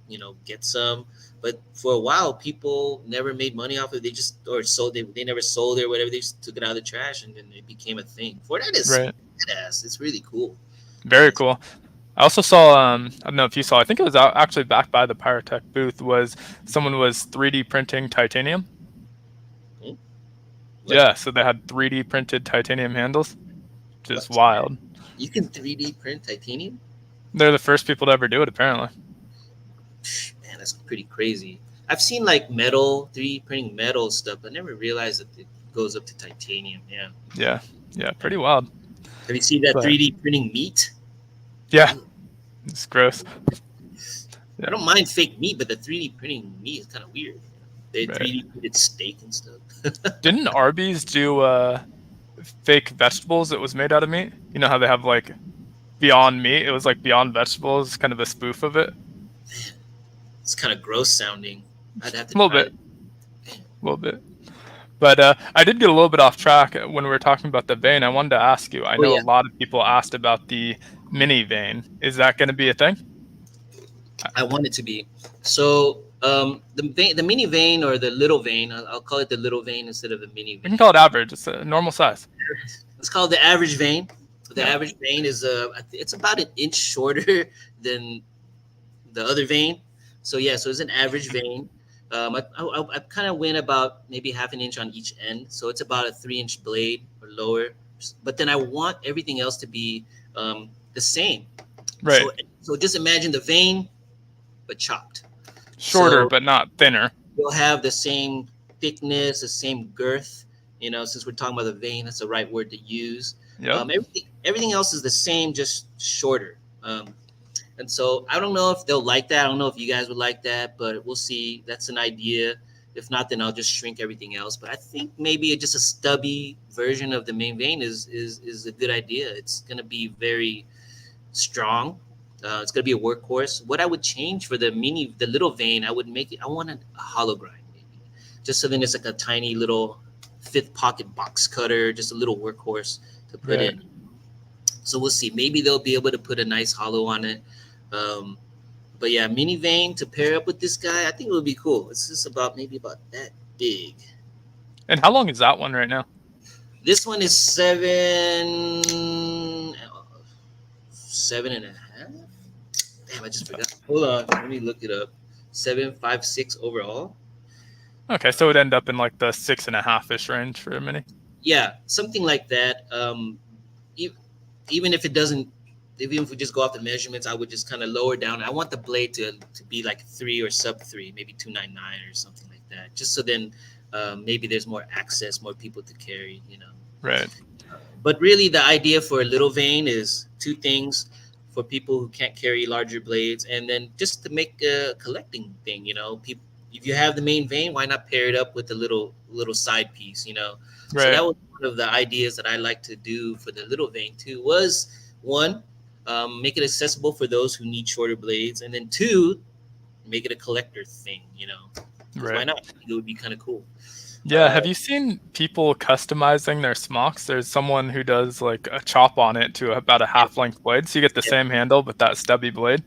Speaker 2: get some. But for a while, people never made money off of it. They just or sold they never sold it or whatever. They just took it out of the trash and then it became a thing. Fordite is
Speaker 1: Right.
Speaker 2: badass. It's really cool.
Speaker 1: Very
Speaker 2: It's
Speaker 1: cool. I also saw, I don't know if you saw, I think it was actually back by the Pyrotech booth, was someone was 3D printing titanium.
Speaker 2: hmm, what
Speaker 1: Yeah, so they had 3D printed titanium handles, which is
Speaker 2: what
Speaker 1: wild.
Speaker 2: you can 3D print titanium.
Speaker 1: They're the first people to ever do it, apparently.
Speaker 2: Man, that's pretty crazy. I've seen like metal 3D printing metal stuff, but I never realized that it goes up to titanium. Yeah.
Speaker 1: Yeah, yeah,
Speaker 2: Yeah.
Speaker 1: pretty wild.
Speaker 2: Have you seen that
Speaker 1: But
Speaker 2: 3D printing meat?
Speaker 1: yeah,
Speaker 2: Ew.
Speaker 1: it's gross.
Speaker 2: I
Speaker 1: Yeah,
Speaker 2: don't mind fake meat, but the 3D printing meat is kind of weird. They
Speaker 1: right.
Speaker 2: 3D printed steak and stuff.
Speaker 1: Didn't Arby's do fake vegetables that was made out of meat? You know how they have like Beyond Meat? It was like Beyond Vegetables, kind of a spoof of it.
Speaker 2: It's kind of gross sounding. I'd have to
Speaker 1: A little
Speaker 2: try
Speaker 1: bit,
Speaker 2: it.
Speaker 1: a little bit. But I did get a little bit off track when we were talking about the vein. I wanted to ask you. I
Speaker 2: Oh
Speaker 1: know a
Speaker 2: yeah,
Speaker 1: lot of people asked about the mini vein. Is that going to be a thing?
Speaker 2: I want it to be. So the mini vein or the little vein, I'll call it the little vein instead of the mini
Speaker 1: We can
Speaker 2: vein.
Speaker 1: call it average. It's a normal size.
Speaker 2: Let's call it the average vein. The
Speaker 1: Yeah.
Speaker 2: average vein is it's about an inch shorter than the other vein. So yeah, so it's an average vein. I kind of went about maybe half an inch on each end, so it's about a 3 inch blade or lower. But then I want everything else to be the same.
Speaker 1: Right.
Speaker 2: So just imagine the vein but chopped.
Speaker 1: Shorter,
Speaker 2: So
Speaker 1: but not thinner.
Speaker 2: you'll have the same thickness, the same girth. Since we're talking about the vein, that's the right word to use.
Speaker 1: Yep.
Speaker 2: Everything else is the same, just shorter. And so I don't know if they'll like that. I don't know if you guys would like that, but we'll see. That's an idea. If not, then I'll just shrink everything else. But I think maybe just a stubby version of the main vein is a good idea. It's gonna be very strong. It's gonna be a workhorse. What I would change for the little vein, I would make it. I want a hollow grind, maybe, just so then it's like a tiny little fifth pocket box cutter, just a little workhorse to put
Speaker 1: Right.
Speaker 2: in. So we'll see. Maybe they'll be able to put a nice hollow on it. Um, but yeah, mini vein to pair up with this guy, I think it would be cool. It's just maybe about that big.
Speaker 1: And how long is that one right now?
Speaker 2: This one is 7.5. Damn, I just forgot. Hold on, let me look it up. 7.56 overall.
Speaker 1: Okay, so it would end up in like the 6.5-ish range for a mini.
Speaker 2: Yeah, something like that. Even if it doesn't, even if we just go off the measurements, I would just kind of lower down. I want the blade to be like 3 or sub 3, maybe 299 or something like that. Just so then maybe there's more access, more people to carry.
Speaker 1: Right.
Speaker 2: But really, the idea for a little vein is two things for people who can't carry larger blades, and then just to make a collecting thing. People, if you have the main vein, why not pair it up with a little side piece? So
Speaker 1: Right.
Speaker 2: that was one of the ideas that I like to do for the little vein too. Was one, make it accessible for those who need shorter blades, and then two, make it a collector thing. Because why
Speaker 1: Right.
Speaker 2: not? It would be kind of cool.
Speaker 1: Yeah,
Speaker 2: Uh,
Speaker 1: have you seen people customizing their smocks? There's someone who does like a chop on it to about a
Speaker 2: yeah,
Speaker 1: half length blade, so you get the
Speaker 2: yeah,
Speaker 1: same handle but that stubby blade.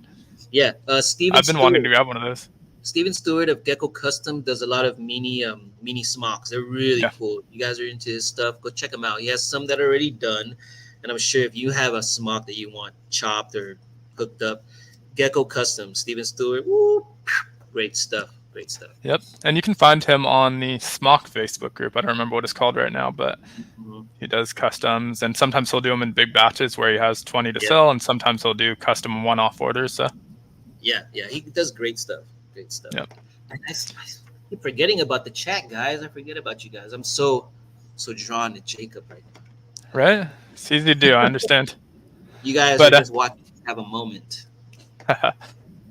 Speaker 2: yeah.
Speaker 1: I've been wanting to grab one of those.
Speaker 2: Steven Stewart of Gecko Custom does a lot of mini smocks. They're really
Speaker 1: Yeah.
Speaker 2: cool. You guys are into his stuff, go check him out. He has some that are already done, and I'm sure if you have a smock that you want chopped or hooked up, Gecko Custom, Steven Stewart, woo, great stuff. Great stuff.
Speaker 1: Yep. And you can find him on the Smock Facebook group. I don't remember what it's called right now, but
Speaker 2: Mhm.
Speaker 1: he does customs, and sometimes he'll do them in big batches where he has 20 to
Speaker 2: Yeah,
Speaker 1: sell, and sometimes he'll do custom one-off orders. So,
Speaker 2: yeah. He does great stuff. Great stuff.
Speaker 1: yep.
Speaker 2: I keep forgetting about the chat, guys. I forget about you guys. I'm so drawn to Jacob right now.
Speaker 1: Right? It's easy to do. I understand.
Speaker 2: You guys are
Speaker 1: But
Speaker 2: just watching, have a moment.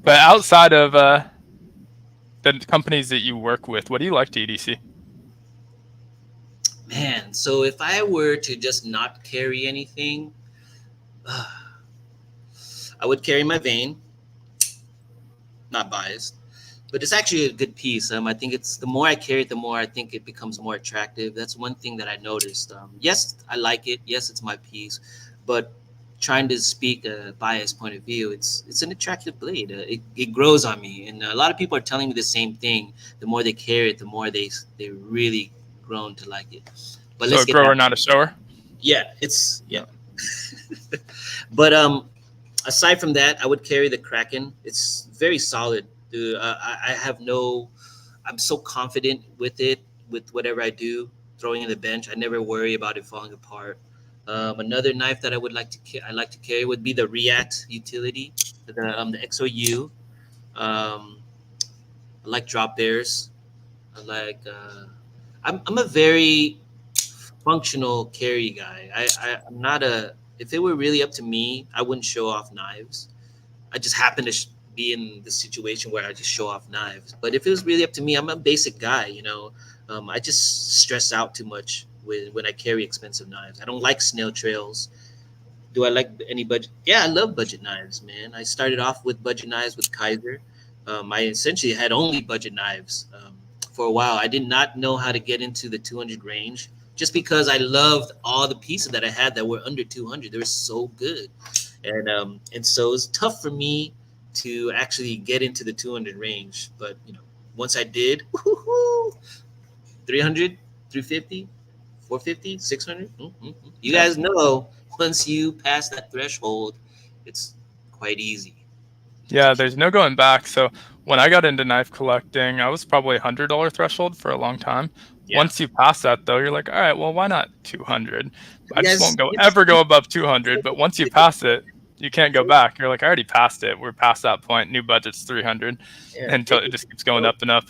Speaker 1: But outside of the companies that you work with, what do you like to EDC?
Speaker 2: Man, so if I were to just not carry anything, I would carry my Vane, not biased, but it's actually a good piece. I think it's the more I carry it, the more I think it becomes more attractive. That's one thing that I noticed. Yes, I like it. Yes, it's my piece, but trying to speak a biased point of view, it's an attractive blade. It grows on me, and a lot of people are telling me the same thing. The more they carry it, the more they really grown to like it. But
Speaker 1: So
Speaker 2: let's
Speaker 1: a
Speaker 2: get back.
Speaker 1: grower, not a shower.
Speaker 2: Yeah, it's yeah.
Speaker 1: No.
Speaker 2: But aside from that, I would carry the Kraken. It's very solid, dude. I have no. I'm so confident with it, with whatever I do, throwing in the bench. I never worry about it falling apart. Another knife that I like to carry would be the React utility, the XOU. Um, I like drop bears. I like. I'm a very functional carry guy. I'm not a. If it were really up to me, I wouldn't show off knives. I just happen to be in the situation where I just show off knives. But if it was really up to me, I'm a basic guy. I just stress out too much when I carry expensive knives. I don't like snail trails. Do I like any budget? Yeah, I love budget knives, man. I started off with budget knives with Kaiser. I essentially had only budget knives for a while. I did not know how to get into the 200 range just because I loved all the pieces that I had that were under 200. They were so good, and so it's tough for me to actually get into the 200 range. But once I did, 300, 350, 450, 600. You
Speaker 1: Yeah.
Speaker 2: guys know once you pass that threshold, it's quite easy to
Speaker 1: Yeah,
Speaker 2: keep.
Speaker 1: there's no going back. So when I got into knife collecting, I was probably $100 threshold for a long time.
Speaker 2: Yeah.
Speaker 1: Once you pass that though, you're like, all right, well, why not 200? I
Speaker 2: You
Speaker 1: just
Speaker 2: guys,
Speaker 1: won't go ever go above 200. But once you pass it, you can't go back. You're like, I already passed it. We're past that point. New budget's 300
Speaker 2: yeah,
Speaker 1: until it just keeps going up and up.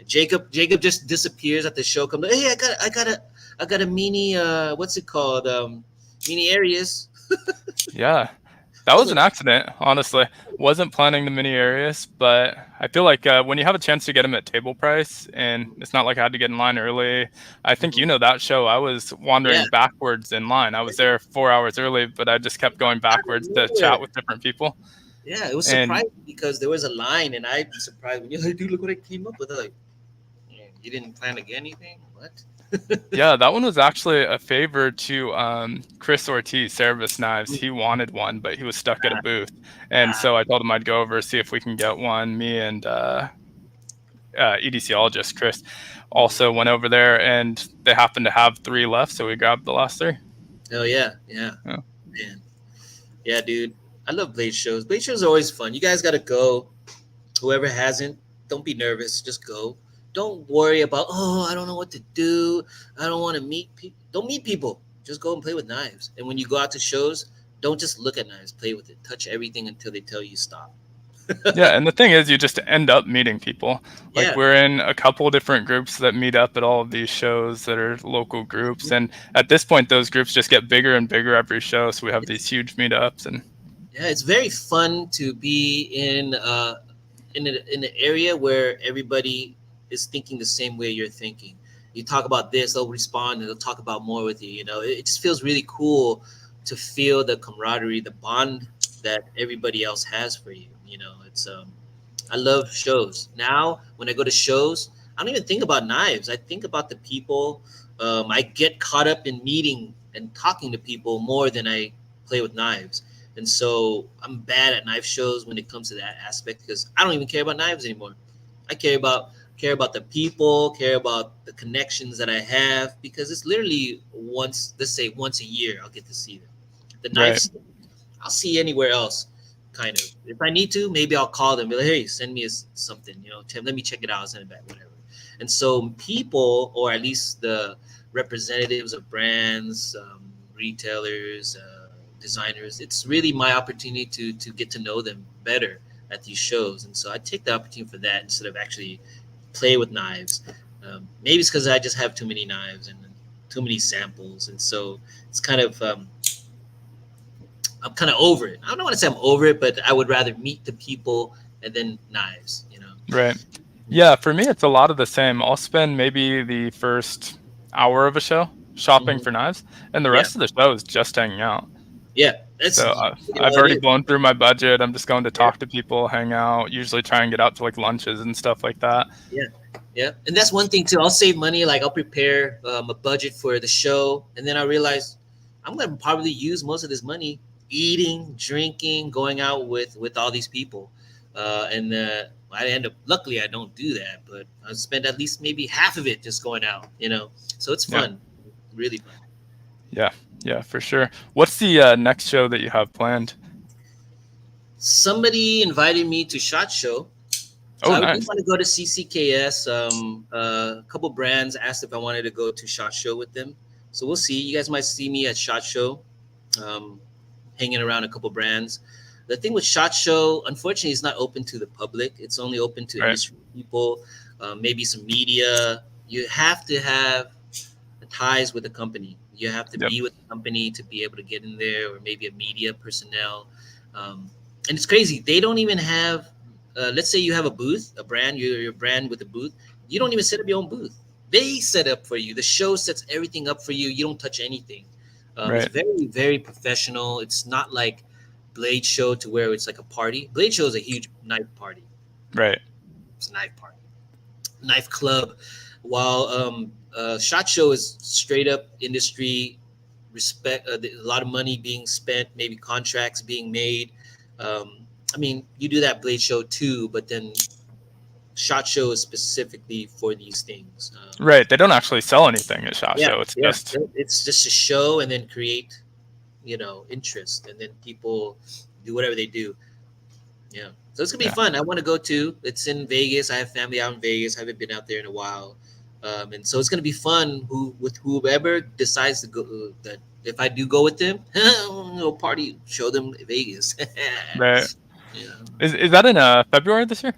Speaker 2: Jacob just disappears at the show. Comes, hey, I got a mini. What's it called? Mini Arius.
Speaker 1: Yeah. That was an accident, honestly. Wasn't planning the mini Arius, but I feel like when you have a chance to get them at table price, and it's not like I had to get in line early. I think you know that show. I was
Speaker 2: Yeah,
Speaker 1: wandering backwards in line. I was there 4 hours early, but I just kept going
Speaker 2: out of
Speaker 1: backwards to chat
Speaker 2: nowhere.
Speaker 1: with different people.
Speaker 2: Yeah, it was
Speaker 1: And
Speaker 2: surprising because there was a line, and I'm surprised when you're like, dude, look what I came up with. I'm like, you didn't plan to get anything? What?
Speaker 1: yeah, that one was actually a favor to Chris Ortiz, Cerebus Knives. He wanted one, but he was stuck at a booth. And
Speaker 2: Ah,
Speaker 1: so I told him I'd go over, see if we can get one. Me and EDCologist Chris also went over there, and they happened to have three left, so we grabbed the last three.
Speaker 2: oh yeah, yeah,
Speaker 1: Yeah.
Speaker 2: man, yeah, dude. I love blade shows. Blade shows are always fun. You guys got to go. Whoever hasn't, don't be nervous. Just go. Don't worry about, I don't know what to do. I don't want to meet people. Don't meet people. Just go and play with knives. And when you go out to shows, don't just look at knives. Play with it. Touch everything until they tell you stop.
Speaker 1: Yeah, and the thing is, you just end up meeting people. Like
Speaker 2: Yeah,
Speaker 1: we're in a couple different groups that meet up at all of these shows that are local groups, and at this point, those groups just get bigger and bigger every show. So we have these huge meetups, and
Speaker 2: yeah. It's very fun to be in an area where everybody is thinking the same way you're thinking. You talk about this, they'll respond and they'll talk about more with you. It just feels really cool to feel the camaraderie, the bond that everybody else has for you. It's I love shows. Now, when I go to shows, I don't even think about knives. I think about the people. I get caught up in meeting and talking to people more than I play with knives. And so I'm bad at knife shows when it comes to that aspect because I don't even care about knives anymore. I care about the people, care about the connections that I have because it's literally once, let's say once a year, I'll get to see them. The
Speaker 1: right,
Speaker 2: knives, I'll see anywhere else. Kind of. If I need to, maybe I'll call them. Be like, hey, send me something. Let me check it out. I'll send it back. Whatever. And so people, or at least the representatives of brands, retailers, designers, it's really my opportunity to get to know them better at these shows. And so I take the opportunity for that instead of actually play with knives. Maybe it's because I just have too many knives and too many samples, and so it's kind of I'm kind of over it. I don't want to say I'm over it, but I would rather meet the people and then knives. You know.
Speaker 1: Right. Yeah, for me, it's a lot of the same. I'll spend maybe the first hour of a show shopping
Speaker 2: Hmm.
Speaker 1: for knives, and the
Speaker 2: Yeah,
Speaker 1: rest of the show is just hanging out.
Speaker 2: yeah. That's
Speaker 1: So
Speaker 2: you know
Speaker 1: I've
Speaker 2: it
Speaker 1: already
Speaker 2: is.
Speaker 1: blown through my budget. I'm just going to
Speaker 2: Yeah,
Speaker 1: talk to people, hang out, usually try and get out to like lunches and stuff like that.
Speaker 2: yeah, yeah. And that's one thing too. I'll save money. Like I'll prepare a budget for the show, and then I realize I'm gonna probably use most of this money eating, drinking, going out with all these people, and I end up. Luckily, I don't do that, but I spend at least maybe half of it just going out. You know, so it's
Speaker 1: Yeah.
Speaker 2: fun, really fun.
Speaker 1: Yeah. Yeah, for sure. What's the next show that you have planned?
Speaker 2: Somebody invited me to Shot Show. So
Speaker 1: Oh,
Speaker 2: I do
Speaker 1: nice.
Speaker 2: want to go to CCKS. A couple brands asked if I wanted to go to Shot Show with them. So we'll see. You guys might see me at Shot Show, um, hanging around a couple brands. The thing with Shot Show, unfortunately, it's not open to the public. It's only open to
Speaker 1: Right.
Speaker 2: industry people, maybe some media. You have to have ties with the company. You have to
Speaker 1: Yep.
Speaker 2: be with the company to be able to get in there, or maybe a media personnel. And it's crazy. They don't even have. Let's say you have a booth, a brand, your brand with a booth. You don't even set up your own booth. They set up for you. The show sets everything up for you. You don't touch anything. It's
Speaker 1: Right.
Speaker 2: very, very professional. It's not like Blade Show to where it's like a party. Blade Show is a huge knife party.
Speaker 1: Right.
Speaker 2: It's a knife party, knife club. While Shot Show is straight up industry respect. A lot of money being spent, maybe contracts being made. I mean, you do that Blade Show too, but then Shot Show is specifically for these things.
Speaker 1: Right. They don't actually sell anything at SHOT
Speaker 2: Yeah,
Speaker 1: Show. It's
Speaker 2: yeah,
Speaker 1: just
Speaker 2: it's just a show and then create, interest, and then people do whatever they do. Yeah, so it's gonna be
Speaker 1: yeah.
Speaker 2: fun. I want to go to. It's in Vegas. I have family out in Vegas. I haven't been out there in a while, and so it's gonna be fun. With whoever decides to go. That if I do go with them, party, show them Vegas.
Speaker 1: Right.
Speaker 2: Yeah.
Speaker 1: Is that in February this year?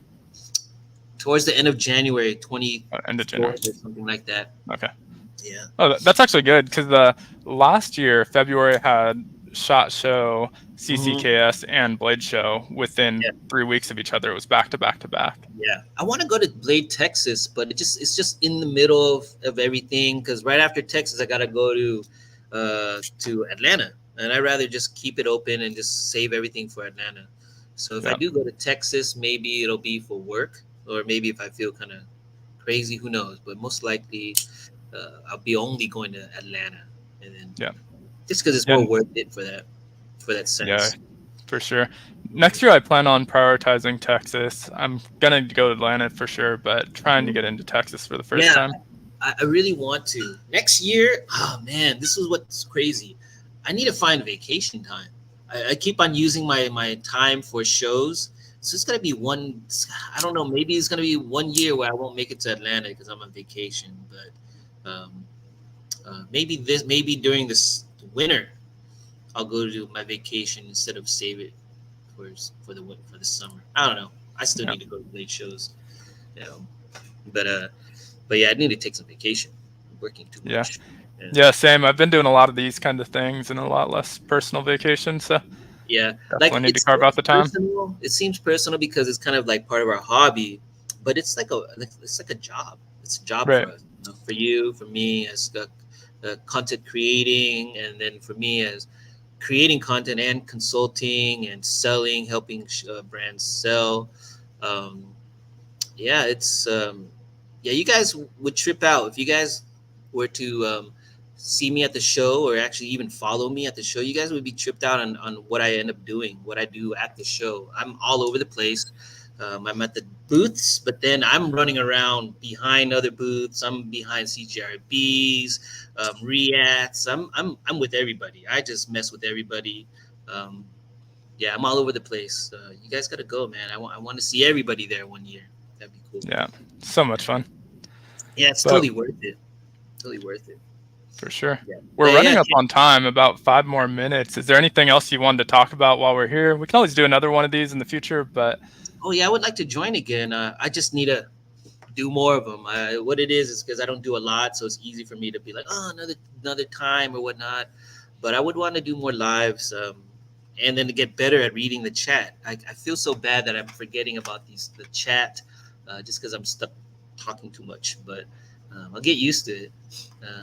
Speaker 2: Towards the end of January,
Speaker 1: End of January.
Speaker 2: 24th or something like that.
Speaker 1: Okay.
Speaker 2: Yeah.
Speaker 1: Oh, that's actually good because the last year February had SHOT Show,
Speaker 2: Hmm.
Speaker 1: CCKS, and Blade Show within
Speaker 2: Yeah.
Speaker 1: 3 weeks of each other. It was back to back to back.
Speaker 2: Yeah. I want to go to Blade, Texas, but it's just in the middle of everything because right after Texas, I got to go to Atlanta, and I'd rather just keep it open and just save everything for Atlanta. So if I
Speaker 1: Yeah.
Speaker 2: do go to Texas, maybe it'll be for work, or maybe if I feel kind of crazy, who knows? But most likely, I'll be only going to Atlanta, and then
Speaker 1: Yeah.
Speaker 2: just because it's
Speaker 1: Yeah.
Speaker 2: more worth it for that
Speaker 1: Yeah.
Speaker 2: sense.
Speaker 1: For sure. Next year, I plan on prioritizing Texas. I'm gonna go to Atlanta for sure, but trying to get into Texas for the first
Speaker 2: Yeah,
Speaker 1: time.
Speaker 2: I really want to. Next year, oh man, this is what's crazy. I need to find vacation time. I keep on using my time for shows. So it's gonna be one. I don't know. Maybe it's gonna be 1 year where I won't make it to Atlanta because I'm on vacation. But maybe during this winter, I'll go to my vacation instead of save it for the summer. I don't know. I still
Speaker 1: Yeah.
Speaker 2: need to go to late shows. You know, but yeah, I need to take some vacation. I'm working too
Speaker 1: Yeah.
Speaker 2: much.
Speaker 1: Yeah, same. I've been doing a lot of these kind of things and a lot less personal vacation, so
Speaker 2: Yeah, like
Speaker 1: definitely need to carve out the time.
Speaker 2: personal. It seems personal because it's kind of like part of our hobby, but it's like a job. It's a job
Speaker 1: Right.
Speaker 2: for us, for you, for me as content creating, and then for me as creating content and consulting and selling, helping brands sell. Um, yeah, it's yeah. You guys would trip out if you guys were to see me at the show or actually even follow me at the show. You guys would be tripped out on what I end up doing, what I do at the show. I'm all over the place. I'm at the booths, but then I'm running around behind other booths. I'm behind CGRBs, Reacts. I'm with everybody. I just mess with everybody. Um, yeah, I'm all over the place. You guys gotta go, man. I want to see everybody there 1 year. That'd be cool.
Speaker 1: Yeah. So much fun.
Speaker 2: Yeah, it's
Speaker 1: But
Speaker 2: totally worth it. Totally worth it.
Speaker 1: for sure.
Speaker 2: Yeah.
Speaker 1: We're
Speaker 2: Yeah.
Speaker 1: running up on time, about 5 more minutes. Is there anything else you wanted to talk about while we're here? We can always do another one of these in the future, but
Speaker 2: Oh yeah, I would like to join again. I just need to do more of them. What it is because I don't do a lot, so it's easy for me to be like, oh, another time or whatnot. But I would want to do more lives, and then to get better at reading the chat. I feel so bad that I'm forgetting about the chat, just because I'm stuck talking too much. But I'll get used to it.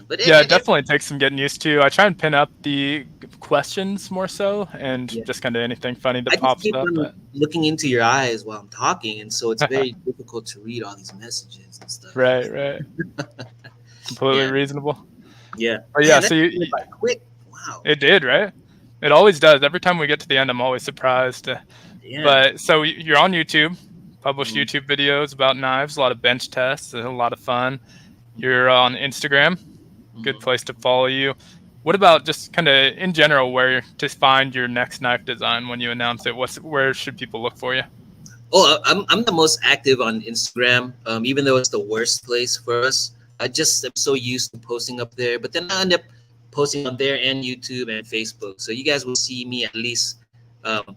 Speaker 2: But
Speaker 1: Yeah, it definitely takes some getting used to. I try and pin up the questions more so, and
Speaker 2: yeah,
Speaker 1: just kind of anything funny
Speaker 2: I
Speaker 1: that
Speaker 2: just
Speaker 1: pops
Speaker 2: keep
Speaker 1: up.
Speaker 2: on
Speaker 1: But
Speaker 2: looking into your eyes while I'm talking, and so it's very difficult to read all these messages and stuff.
Speaker 1: right, right, completely
Speaker 2: Yeah,
Speaker 1: reasonable.
Speaker 2: yeah,
Speaker 1: But yeah,
Speaker 2: man,
Speaker 1: so
Speaker 2: that went by quick. Wow.
Speaker 1: it did, right? It always does. Every time we get to the end, I'm always surprised.
Speaker 2: Yeah.
Speaker 1: But so you're on YouTube, publish
Speaker 2: Mhm,
Speaker 1: YouTube videos about knives, a lot of bench tests, a lot of fun. You're on Instagram, good
Speaker 2: mhm.
Speaker 1: place to follow you. What about just kind of in general, where to find your next knife design when you announce it? Where should people look for you?
Speaker 2: Oh, I'm the most active on Instagram, even though it's the worst place for us. I just am so used to posting up there, but then I end up posting on there and YouTube and Facebook. So you guys will see me at least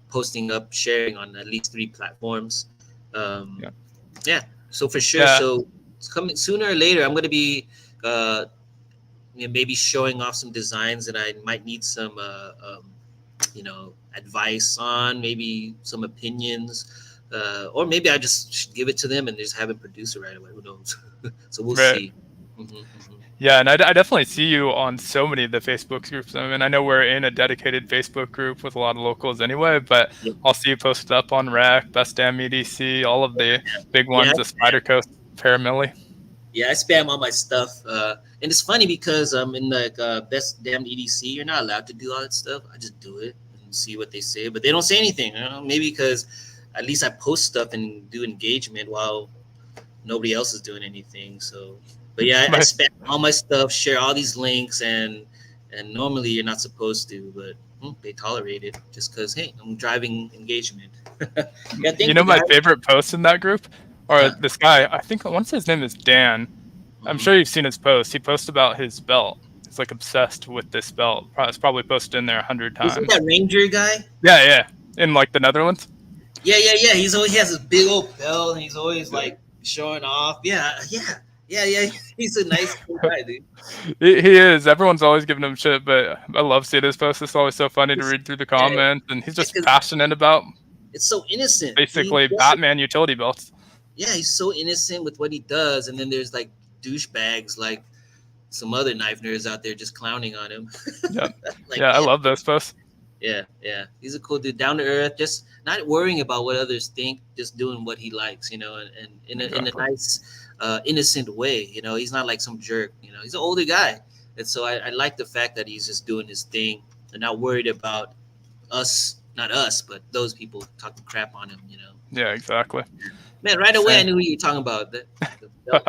Speaker 2: posting up, sharing on at least 3 platforms. Um,
Speaker 1: Yeah,
Speaker 2: yeah, so for sure.
Speaker 1: yeah,
Speaker 2: So it's coming sooner or later. I'm gonna be uh, maybe showing off some designs that I might need some advice on, maybe some opinions, or maybe I just give it to them and just have it produce it right away. Who knows? So we'll
Speaker 1: right.
Speaker 2: see. Hmm.
Speaker 1: Yeah, and I definitely see you on so many of the Facebook groups. I mean, I know we're in a dedicated Facebook group with a lot of locals anyway, but
Speaker 2: Yeah,
Speaker 1: I'll see you posted up on Rec, Best Damn EDC, all of the big
Speaker 2: yeah,
Speaker 1: ones, the Spider Coast, Paramilli.
Speaker 2: yeah. I spam all my stuff, and it's funny because in like best damn EDC, you're not allowed to do all that stuff. I just do it and see what they say, but they don't say anything. Maybe because at least I post stuff and do engagement while nobody else is doing anything. So, but yeah, I
Speaker 1: My
Speaker 2: spam all my stuff, share all these links, and normally you're not supposed to, but they tolerate it just because hey, I'm driving engagement. Yeah,
Speaker 1: You
Speaker 2: thank
Speaker 1: know
Speaker 2: you
Speaker 1: my
Speaker 2: guys.
Speaker 1: favorite post in that group? Or
Speaker 2: Huh.
Speaker 1: this guy, I think I want to say his name is Dan. I'm
Speaker 2: Mhm.
Speaker 1: sure you've seen his post. He posts about his belt. He's like obsessed with this belt. It's probably posted in there 100
Speaker 2: Isn't
Speaker 1: times.
Speaker 2: that Ranger guy?
Speaker 1: Yeah, yeah. In like the Netherlands.
Speaker 2: Yeah, yeah, yeah. He has this big old belt, and he's always
Speaker 1: Yeah.
Speaker 2: like showing off. Yeah, yeah, yeah, yeah. He's a nice cool guy, dude.
Speaker 1: He is. Everyone's always giving him shit, but I love seeing his posts. It's always so funny to
Speaker 2: He's,
Speaker 1: read through the
Speaker 2: yeah,
Speaker 1: comments, and he's just
Speaker 2: because
Speaker 1: passionate about
Speaker 2: it's so innocent.
Speaker 1: basically Batman utility belts.
Speaker 2: Yeah, he's so innocent with what he does, and then there's like douchebags like some other knife nerds out there just clowning on him.
Speaker 1: Yeah,
Speaker 2: Like,
Speaker 1: yeah, I
Speaker 2: man,
Speaker 1: love those posts.
Speaker 2: yeah, yeah, he's a cool dude, down to earth, just not worrying about what others think, just doing what he likes, and in a
Speaker 1: Exactly.
Speaker 2: nice, innocent way. He's not like some jerk. He's an older guy, and so I like the fact that he's just doing his thing and not worried about us, not us, but those people talking crap on him.
Speaker 1: Yeah, exactly.
Speaker 2: Man, right away I
Speaker 1: Same.
Speaker 2: knew who you were talking about. The belt.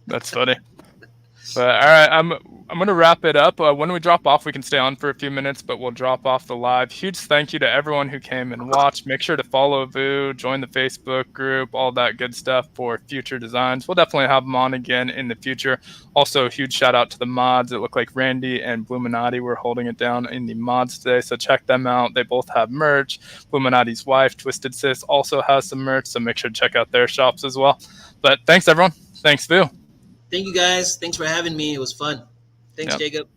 Speaker 1: That's funny. But all right, I'm gonna wrap it up. When we drop off, we can stay on for a few minutes, but we'll drop off the live. Huge thank you to everyone who came and watched. Make sure to follow Vu, join the Facebook group, all that good stuff for future designs. We'll definitely have them on again in the future. Also, a huge shout out to the mods. It looked like Randy and Bluminati were holding it down in the mods today, so check them out. They both have merch. Bluminati's wife, Twisted Sis, also has some merch, so make sure to check out their shops as well. But thanks everyone. Thanks, Vu.
Speaker 2: Thank you guys. Thanks for having me. It was fun. Thanks,
Speaker 1: Yeah.
Speaker 2: Jacob.